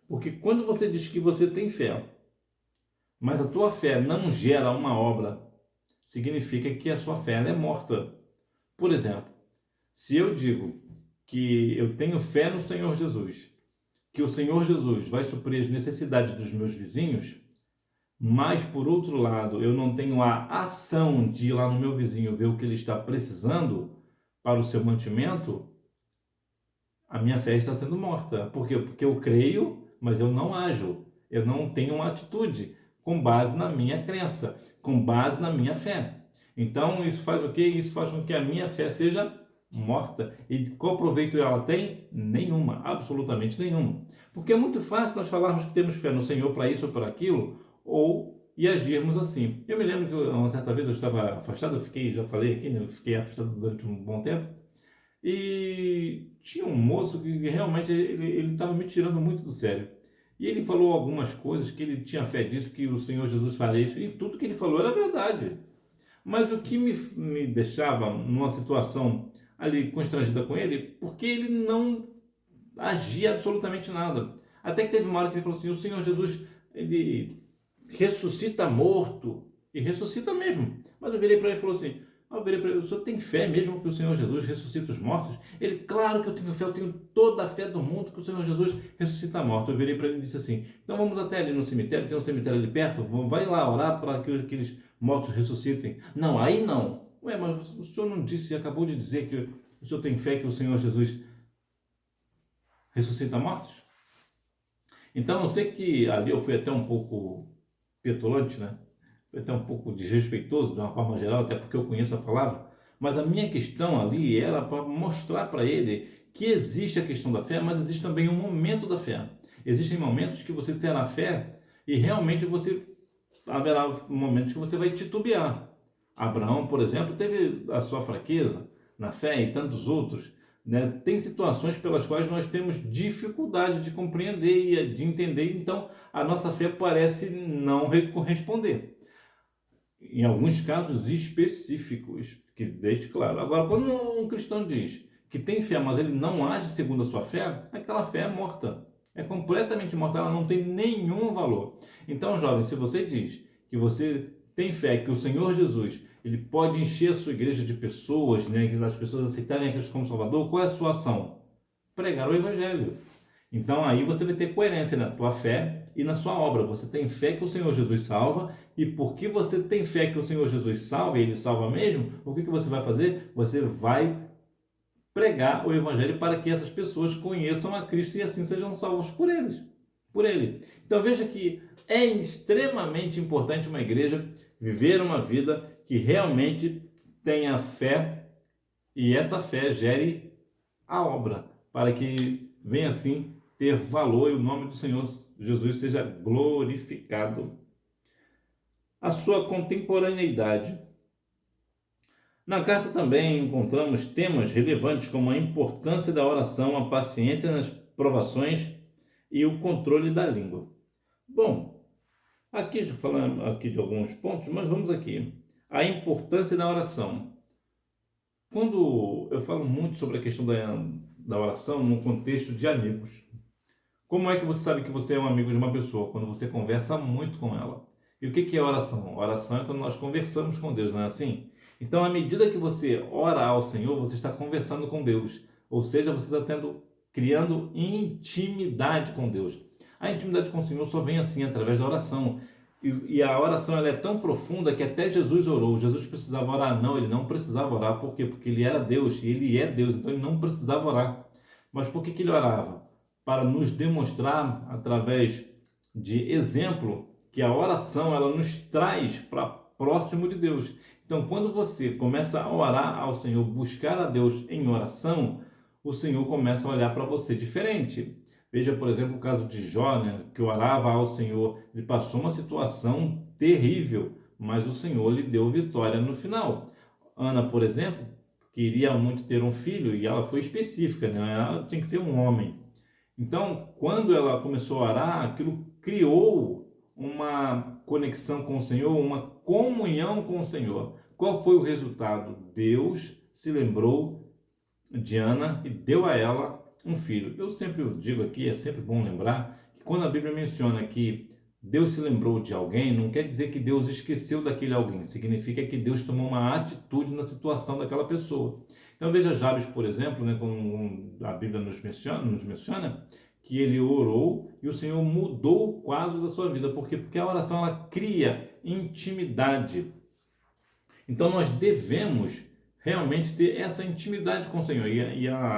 Porque quando você diz que você tem fé, mas a tua fé não gera uma obra, significa que a sua fé é morta. Por exemplo, se eu digo que eu tenho fé no Senhor Jesus, que o Senhor Jesus vai suprir as necessidades dos meus vizinhos, mas por outro lado eu não tenho a ação de ir lá no meu vizinho ver o que ele está precisando para o seu mantimento, a minha fé está sendo morta. Por quê? Porque eu creio, mas eu não ajo, eu não tenho uma atitude com base na minha crença, com base na minha fé. Então isso faz o quê? Isso faz com que a minha fé seja morta. E qual proveito ela tem? Nenhuma, absolutamente nenhuma. Porque é muito fácil nós falarmos que temos fé no Senhor para isso ou para aquilo, e agirmos assim. Eu me lembro que uma certa vez eu estava afastado, já falei aqui, né? Eu fiquei afastado durante um bom tempo, e tinha um moço que realmente ele estava me tirando muito do sério. E ele falou algumas coisas que ele tinha fé disso, que o Senhor Jesus faria isso, e tudo que ele falou era verdade. Mas o que me deixava numa situação ali constrangida com ele, porque ele não agia absolutamente nada. Até que teve uma hora que ele falou assim, o Senhor Jesus, ele ressuscita morto, e ressuscita mesmo. Mas eu virei para ele e falou assim, o senhor tem fé mesmo que o Senhor Jesus ressuscita os mortos? Ele, claro que eu tenho fé, eu tenho toda a fé do mundo que o Senhor Jesus ressuscita morto. Eu virei para ele e disse assim, então vamos até ali no cemitério, tem um cemitério ali perto, vai lá orar para que aqueles mortos ressuscitem. Não, aí não. Ué, mas o senhor não disse, acabou de dizer que o senhor tem fé que o Senhor Jesus ressuscita mortos? Então eu sei que ali eu fui até um pouco petulante, né? Foi até um pouco desrespeitoso de uma forma geral, até porque eu conheço a palavra, mas a minha questão ali era para mostrar para ele que existe a questão da fé, mas existe também um momento da fé. Existem momentos que você terá fé e realmente haverá momentos que você vai titubear. Abraão, por exemplo, teve a sua fraqueza na fé e tantos outros, né? Tem situações pelas quais nós temos dificuldade de compreender e de entender, então a nossa fé parece não corresponder. Em alguns casos específicos, que deixe claro. Agora, quando um cristão diz que tem fé, mas ele não age segundo a sua fé, aquela fé é morta. É completamente morta, ela não tem nenhum valor. Então, jovem, se você diz que você tem fé que o Senhor Jesus ele pode encher a sua igreja de pessoas, né, que as pessoas aceitarem a Cristo como Salvador, qual é a sua ação? Pregar o Evangelho. Então aí você vai ter coerência na tua fé e na sua obra. Você tem fé que o Senhor Jesus salva, e porque você tem fé que o Senhor Jesus salva, e Ele salva mesmo, o que você vai fazer? Você vai pregar o Evangelho para que essas pessoas conheçam a Cristo e assim sejam salvos por Ele. Então veja que é extremamente importante uma igreja viver uma vida que realmente tenha fé e essa fé gere a obra, para que venha assim ter valor e o nome do Senhor Jesus seja glorificado. A sua contemporaneidade. Na carta também encontramos temas relevantes como a importância da oração, a paciência nas provações e o controle da língua. Bom, aqui já falamos aqui de alguns pontos, mas vamos aqui. A importância da oração. Quando eu falo muito sobre a questão da oração no contexto de amigos, como é que você sabe que você é um amigo de uma pessoa? Quando você conversa muito com ela. E o que é oração? Oração é quando nós conversamos com Deus, não é assim? Então, à medida que você ora ao Senhor, você está conversando com Deus. Ou seja, você está criando intimidade com Deus. A intimidade com o Senhor só vem assim, através da oração. E a oração ela é tão profunda que até Jesus orou. Jesus precisava orar? Não, ele não precisava orar. Por quê? Porque ele era Deus e ele é Deus, então ele não precisava orar. Mas por que ele orava? Para nos demonstrar, através de exemplo, que a oração ela nos traz para próximo de Deus. Então, quando você começa a orar ao Senhor, buscar a Deus em oração, o Senhor começa a olhar para você diferente. Veja, por exemplo, o caso de Jó, né, que orava ao Senhor. Ele passou uma situação terrível, mas o Senhor lhe deu vitória no final. Ana, por exemplo, queria muito ter um filho e ela foi específica, né? Ela tinha que ser um homem. Então, quando ela começou a orar, aquilo criou uma conexão com o Senhor, uma comunhão com o Senhor. Qual foi o resultado? Deus se lembrou de Ana e deu a ela um filho. Eu sempre digo aqui, é sempre bom lembrar, que quando a Bíblia menciona que Deus se lembrou de alguém, não quer dizer que Deus esqueceu daquele alguém, significa que Deus tomou uma atitude na situação daquela pessoa. Então veja Jabes, por exemplo, né, como a Bíblia nos menciona que ele orou e o Senhor mudou o quadro da sua vida. Por quê? Porque a oração ela cria intimidade. Então nós devemos realmente ter essa intimidade com o Senhor.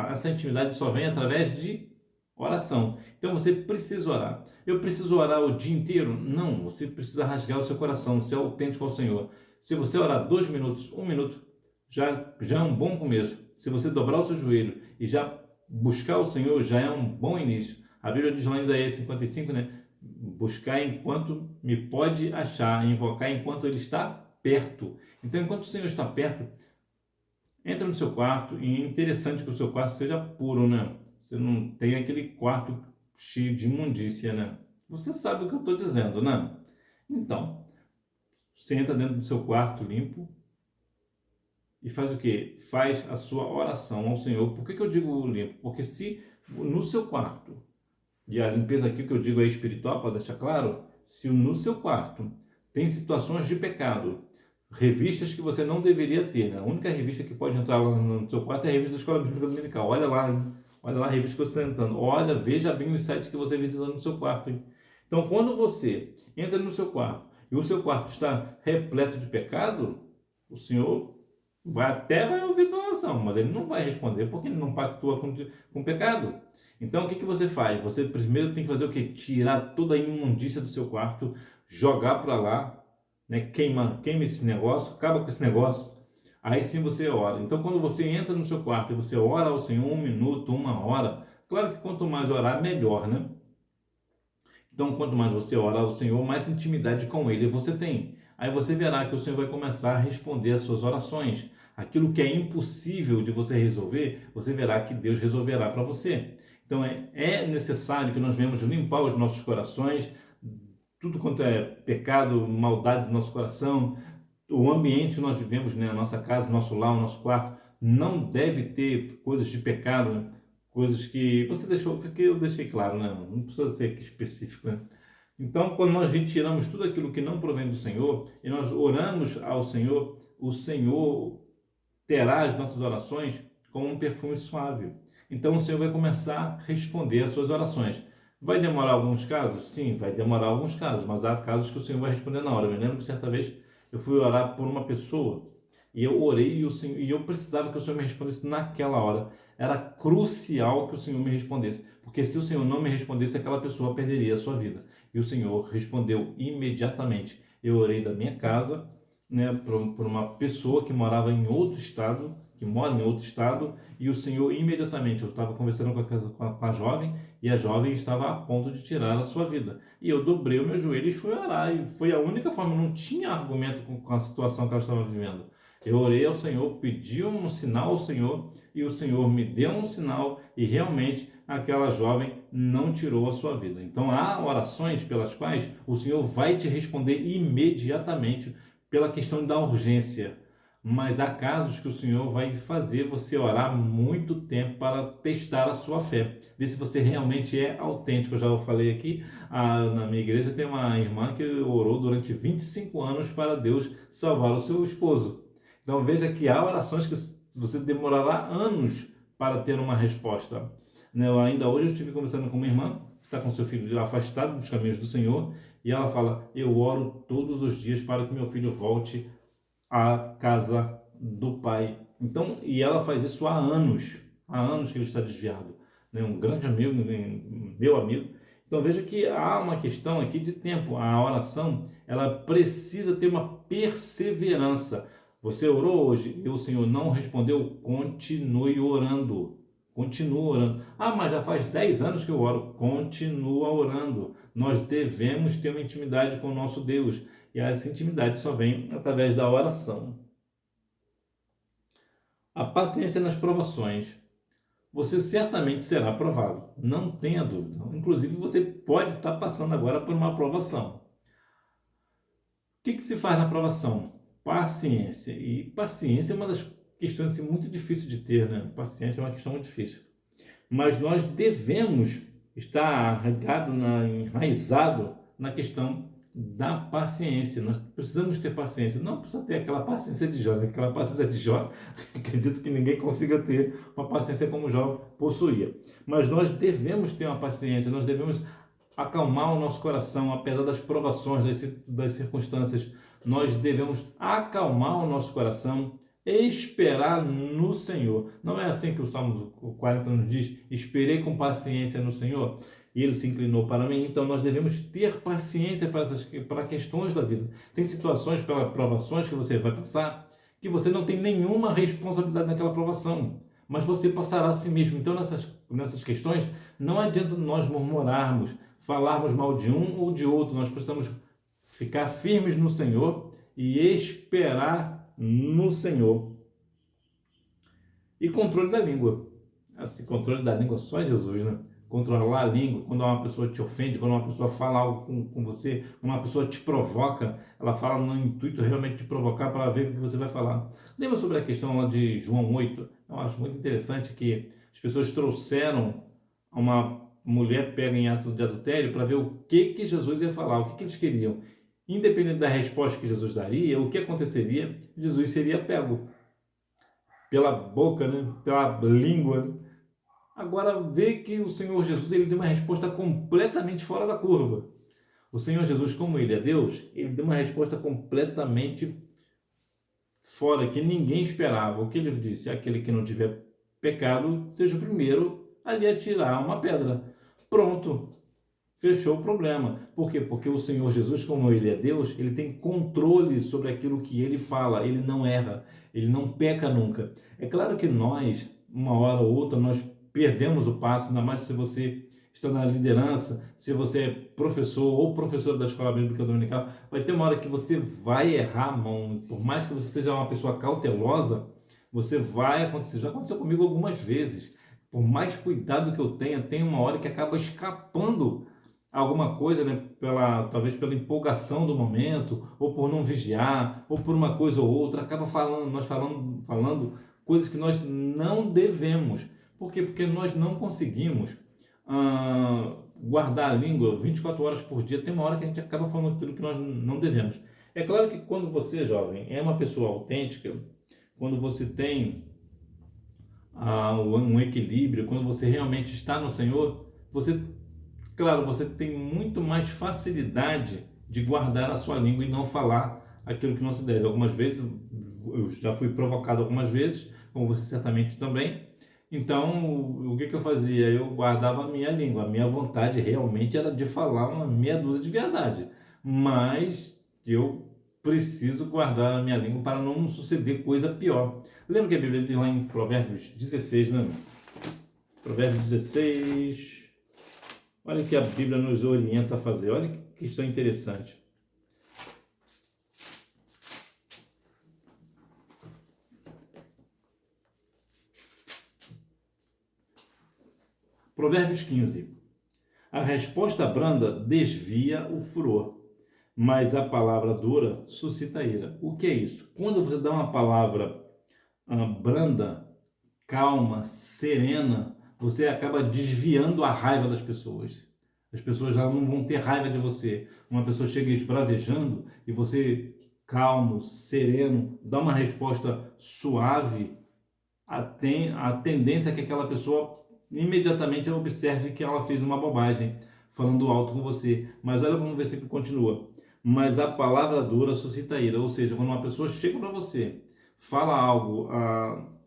Essa intimidade só vem através de oração. Então você precisa orar. Eu preciso orar o dia inteiro? Não, você precisa rasgar o seu coração, ser autêntico ao Senhor. Se você orar 2 minutos, 1 minuto, já é um bom começo. Se você dobrar o seu joelho e já buscar o Senhor, já é um bom início. A Bíblia diz lá em Isaías 55, né? Buscar enquanto me pode achar, invocar enquanto Ele está perto. Então, enquanto o Senhor está perto, entra no seu quarto, e é interessante que o seu quarto seja puro, né? Você não tem aquele quarto cheio de imundícia, né? Você sabe o que eu estou dizendo, né? Então, você entra dentro do seu quarto limpo e faz o quê? Faz a sua oração ao Senhor. Por que eu digo limpo? Porque se no seu quarto, e a limpeza aqui que eu digo é espiritual, para deixar claro, se no seu quarto tem situações de pecado, revistas que você não deveria ter, né? A única revista que pode entrar lá no seu quarto é a revista da Escola Bíblica Dominical. Olha lá, hein? Olha lá a revista que você está entrando. Olha, veja bem os sites que você visita no seu quarto, hein? Então, quando você entra no seu quarto e o seu quarto está repleto de pecado, o Senhor vai ouvir tua oração, mas ele não vai responder porque ele não pactua com o pecado. Então, o que você faz? Você primeiro tem que fazer o quê? Tirar toda a imundícia do seu quarto, jogar para lá, né? Queima esse negócio, acaba com esse negócio. Aí sim você ora. Então, quando você entra no seu quarto e você ora ao Senhor 1 minuto, 1 hora, claro que quanto mais orar, melhor, né? Então, quanto mais você ora ao Senhor, mais intimidade com Ele você tem. Aí você verá que o Senhor vai começar a responder as suas orações. Aquilo que é impossível de você resolver, você verá que Deus resolverá para você. Então, é necessário que nós venhamos limpar os nossos corações, tudo quanto é pecado, maldade do nosso coração, o ambiente que nós vivemos, né, a nossa casa, nosso lar, o nosso quarto, não deve ter coisas de pecado, né? Coisas que você deixou, que eu deixei claro, né? Não precisa ser específico, né? Então, quando nós retiramos tudo aquilo que não provém do Senhor e nós oramos ao Senhor, o Senhor terá as nossas orações como um perfume suave. Então, o Senhor vai começar a responder às suas orações. Vai demorar alguns casos? Sim, vai demorar alguns casos, mas há casos que o Senhor vai responder na hora. Eu me lembro que certa vez eu fui orar por uma pessoa e eu orei e eu precisava que o Senhor me respondesse naquela hora. Era crucial que o Senhor me respondesse, porque se o Senhor não me respondesse, aquela pessoa perderia a sua vida. E o Senhor respondeu imediatamente. Eu orei da minha casa, né, por uma pessoa que morava em outro estado, que mora em outro estado, e o Senhor imediatamente, eu estava conversando com a jovem, e a jovem estava a ponto de tirar a sua vida. E eu dobrei o meu joelho e fui orar, e foi a única forma, não tinha argumento com a situação que ela estava vivendo. Eu orei ao Senhor, pedi um sinal ao Senhor, e o Senhor me deu um sinal, e realmente aquela jovem não tirou a sua vida. Então há orações pelas quais o Senhor vai te responder imediatamente pela questão da urgência. Mas há casos que o Senhor vai fazer você orar muito tempo para testar a sua fé. Ver se você realmente é autêntico. Eu já falei aqui, na minha igreja tem uma irmã que orou durante 25 anos para Deus salvar o seu esposo. Então veja que há orações que você demorará anos para ter uma resposta. Ainda hoje eu estive conversando com uma irmã que está com seu filho afastado dos caminhos do Senhor, e ela fala: eu oro todos os dias para que meu filho volte à casa do pai. Então, e ela faz isso há anos que ele está desviado. Um grande amigo, meu amigo. Então veja que há uma questão aqui de tempo. A oração, ela precisa ter uma perseverança. Você orou hoje e o Senhor não respondeu, continue orando. Continua orando. Mas já faz 10 anos que eu oro. Continua orando. Nós devemos ter uma intimidade com o nosso Deus. E essa intimidade só vem através da oração. A paciência nas provações. Você certamente será aprovado. Não tenha dúvida. Inclusive, você pode estar passando agora por uma aprovação. O que se faz na aprovação? Paciência. E paciência é uma das questões assim, muito difíceis de ter, né? Paciência é uma questão muito difícil. Mas nós devemos estar enraizado na questão da paciência. Nós precisamos ter paciência. Não precisa ter aquela paciência de Jó. Aquela paciência de Jó, acredito que ninguém consiga ter uma paciência como Jó possuía. Mas nós devemos ter uma paciência, nós devemos acalmar o nosso coração, apesar das provações, das circunstâncias. Nós devemos acalmar o nosso coração, esperar no Senhor. Não é assim que o Salmo 40 nos diz: esperei com paciência no Senhor e Ele se inclinou para mim. Então nós devemos ter paciência para questões da vida. Tem situações, pelas provações que você vai passar, que você não tem nenhuma responsabilidade naquela provação, mas você passará a si mesmo. Então nessas questões não adianta nós murmurarmos, falarmos mal de um ou de outro. Nós precisamos ficar firmes no Senhor e esperar no Senhor. E controle da língua. Esse controle da língua só Jesus, né? controlar a língua, quando uma pessoa te ofende, quando uma pessoa fala algo com você, quando uma pessoa te provoca, ela fala no intuito realmente de provocar para ver o que você vai falar. Lembra sobre a questão lá de João 8? Eu acho muito interessante que as pessoas trouxeram uma mulher pega em ato de adultério para ver o que Jesus ia falar, o que eles queriam. Independente da resposta que Jesus daria, o que aconteceria, Jesus seria pego pela boca, né? Pela língua. Agora vê que o Senhor Jesus ele deu uma resposta completamente fora da curva. O Senhor Jesus, como ele é Deus, ele deu uma resposta completamente fora, que ninguém esperava. O que ele disse? Aquele que não tiver pecado, seja o primeiro ali a tirar uma pedra. Pronto, fechou o problema. Por quê? Porque o Senhor Jesus, como ele é Deus, ele tem controle sobre aquilo que ele fala, ele não erra, ele não peca nunca. É claro que nós, uma hora ou outra, nós perdemos o passo, ainda mais se você está na liderança, se você é professor ou professor da escola bíblica dominical, vai ter uma hora que você vai errar, mão. Por mais que você seja uma pessoa cautelosa, você vai acontecer. Já aconteceu comigo algumas vezes. Por mais cuidado que eu tenha, tem uma hora que acaba escapando alguma coisa, né, talvez pela empolgação do momento, ou por não vigiar, ou por uma coisa ou outra, acaba falando coisas que nós não devemos. Por quê? Porque nós não conseguimos guardar a língua 24 horas por dia. Tem uma hora que a gente acaba falando tudo que nós não devemos. É claro que quando você, jovem, é uma pessoa autêntica, quando você tem um equilíbrio, quando você realmente está no Senhor, claro, você tem muito mais facilidade de guardar a sua língua e não falar aquilo que não se deve. Algumas vezes, eu já fui provocado algumas vezes, como você certamente também. Então, o que eu fazia? Eu guardava a minha língua. A minha vontade realmente era de falar uma meia dúzia de verdade. Mas eu preciso guardar a minha língua para não suceder coisa pior. Lembra que a Bíblia diz lá em Provérbios 16, né? Provérbios 16... Olha o que a Bíblia nos orienta a fazer. Olha que questão interessante. Provérbios 15. A resposta branda desvia o furor, mas a palavra dura suscita ira. O que é isso? Quando você dá uma palavra branda, calma, serena, você acaba desviando a raiva das pessoas. As pessoas já não vão ter raiva de você. Uma pessoa chega esbravejando e você, calmo, sereno, dá uma resposta suave, a tendência é que aquela pessoa imediatamente observe que ela fez uma bobagem, falando alto com você. Mas olha como o versículo continua. Mas a palavra dura suscita ira. Ou seja, quando uma pessoa chega para você, fala algo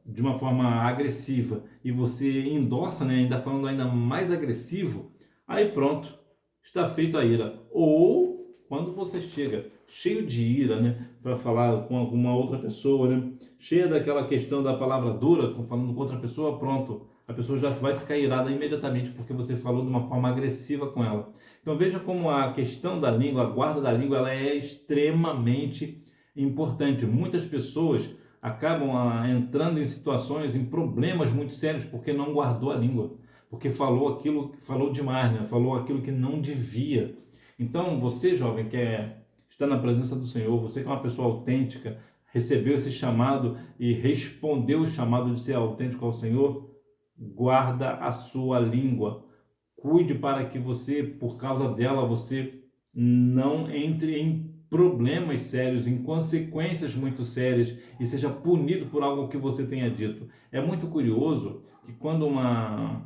de uma forma agressiva e você endossa, né, ainda falando ainda mais agressivo, aí pronto, está feito a ira. Ou quando você chega cheio de ira, né, para falar com alguma outra pessoa, né, cheia daquela questão da palavra dura, falando com outra pessoa, pronto, a pessoa já vai ficar irada imediatamente porque você falou de uma forma agressiva com ela. Então veja como a questão da língua, a guarda da língua, ela é extremamente importante. Muitas pessoas acabam entrando em situações, em problemas muito sérios porque não guardou a língua, porque falou demais, né? Falou aquilo que não devia. Então você, jovem, está na presença do Senhor, você que é uma pessoa autêntica, recebeu esse chamado e respondeu o chamado de ser autêntico ao Senhor, guarda a sua língua. Cuide para que você, por causa dela, você não entre em problemas sérios, em consequências muito sérias e seja punido por algo que você tenha dito. É muito curioso que quando um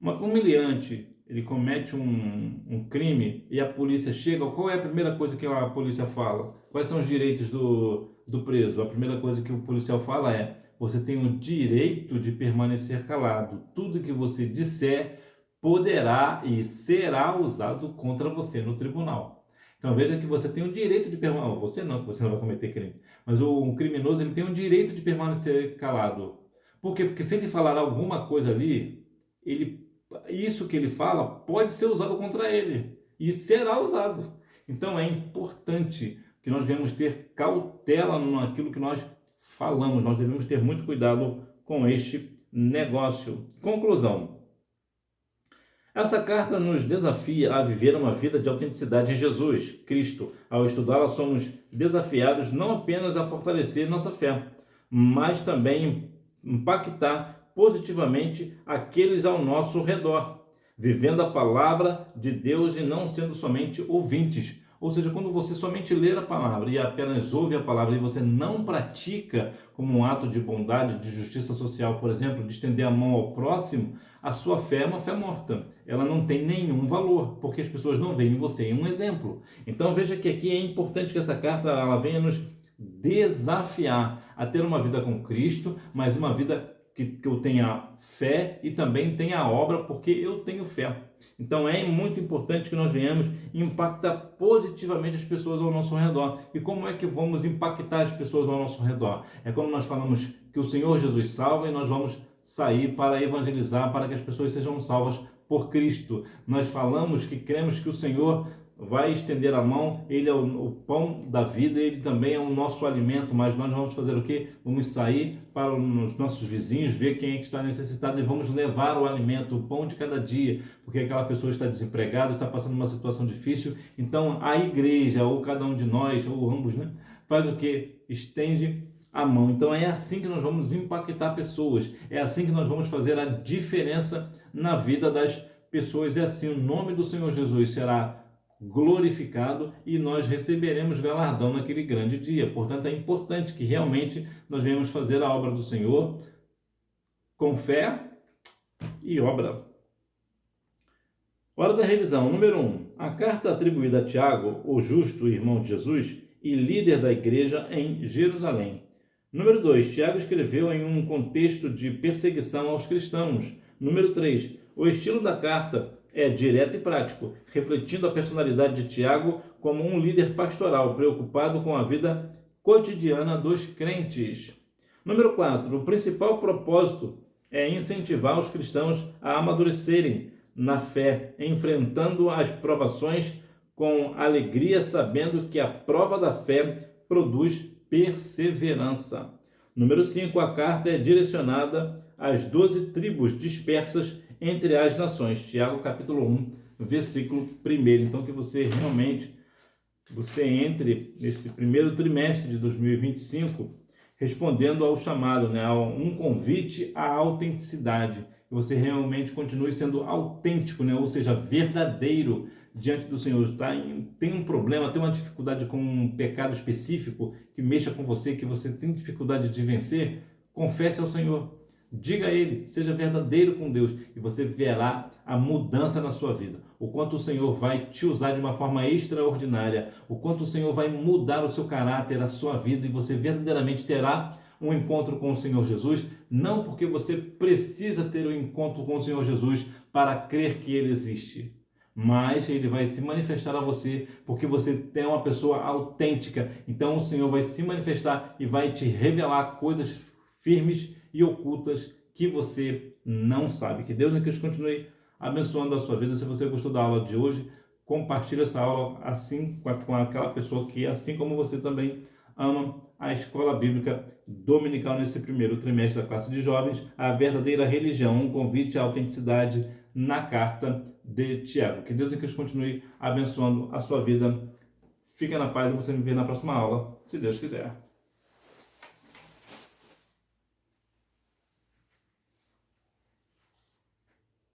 humilhante ele comete um crime e a polícia chega, qual é a primeira coisa que a polícia fala? Quais são os direitos do preso? A primeira coisa que o policial fala é: você tem o direito de permanecer calado. Tudo que você disser poderá e será usado contra você no tribunal. Então veja que você tem o direito de permanecer. Você não, que você não vai cometer crime. Mas o criminoso ele tem o direito de permanecer calado. Por quê? Porque se ele falar alguma coisa ali, isso que ele fala pode ser usado contra ele. E será usado. Então é importante que nós devemos ter cautela naquilo que nós falamos. Nós devemos ter muito cuidado com este negócio. Conclusão. Essa carta nos desafia a viver uma vida de autenticidade em Jesus Cristo. Ao estudá-la, somos desafiados não apenas a fortalecer nossa fé, mas também impactar positivamente aqueles ao nosso redor, vivendo a palavra de Deus e não sendo somente ouvintes. Ou seja, quando você somente lê a palavra e apenas ouve a palavra e você não pratica como um ato de bondade, de justiça social, por exemplo, de estender a mão ao próximo, a sua fé é uma fé morta. Ela não tem nenhum valor, porque as pessoas não veem em você um exemplo. Então veja que aqui é importante que essa carta ela venha nos desafiar a ter uma vida com Cristo, mas uma vida que eu tenha fé e também tenha a obra, porque eu tenho fé. Então é muito importante que nós venhamos impactar positivamente as pessoas ao nosso redor. E como é que vamos impactar as pessoas ao nosso redor? É quando nós falamos que o Senhor Jesus salva e nós vamos sair para evangelizar, para que as pessoas sejam salvas por Cristo. Nós falamos que cremos que o Senhor vai estender a mão, Ele é o pão da vida, Ele também é o nosso alimento, mas nós vamos fazer o quê? Vamos sair para os nossos vizinhos, ver quem é que está necessitado e vamos levar o alimento, o pão de cada dia, porque aquela pessoa está desempregada, está passando uma situação difícil. Então a igreja, ou cada um de nós, ou ambos, né, faz o quê? Estende a mão. Então é assim que nós vamos impactar pessoas, é assim que nós vamos fazer a diferença na vida das pessoas. É assim, o nome do Senhor Jesus será glorificado e nós receberemos galardão naquele grande dia. Portanto, é importante que realmente nós venhamos fazer a obra do Senhor com fé e obra. Hora da revisão. Número 1. A carta atribuída a Tiago, o justo irmão de Jesus e líder da igreja em Jerusalém. Número 2. Tiago escreveu em um contexto de perseguição aos cristãos. Número 3. O estilo da carta é direto e prático, refletindo a personalidade de Tiago como um líder pastoral, preocupado com a vida cotidiana dos crentes. Número 4. O principal propósito é incentivar os cristãos a amadurecerem na fé, enfrentando as provações com alegria, sabendo que a prova da fé produz perseverança. Número 5. A carta é direcionada às 12 tribos dispersas entre as nações. Tiago capítulo 1, versículo 1. Então que você realmente entre nesse primeiro trimestre de 2025 respondendo ao chamado, né, a um convite à autenticidade. Que você realmente continue sendo autêntico, né, ou seja, verdadeiro diante do Senhor. Tem um problema, tem uma dificuldade com um pecado específico que mexa com você, que você tem dificuldade de vencer, confesse ao Senhor. Diga a Ele, seja verdadeiro com Deus e você verá a mudança na sua vida. O quanto o Senhor vai te usar de uma forma extraordinária, o quanto o Senhor vai mudar o seu caráter, a sua vida e você verdadeiramente terá um encontro com o Senhor Jesus, não porque você precisa ter um encontro com o Senhor Jesus para crer que Ele existe, mas Ele vai se manifestar a você porque você é uma pessoa autêntica. Então o Senhor vai se manifestar e vai te revelar coisas firmes e ocultas que você não sabe. Que Deus em Cristo continue abençoando a sua vida. Se você gostou da aula de hoje, compartilhe essa aula assim com aquela pessoa que, assim como você, também ama a escola bíblica dominical nesse primeiro trimestre da classe de jovens, a verdadeira religião, um convite à autenticidade na carta de Tiago. Que Deus em Cristo continue abençoando a sua vida. Fica na paz e você me vê na próxima aula, se Deus quiser.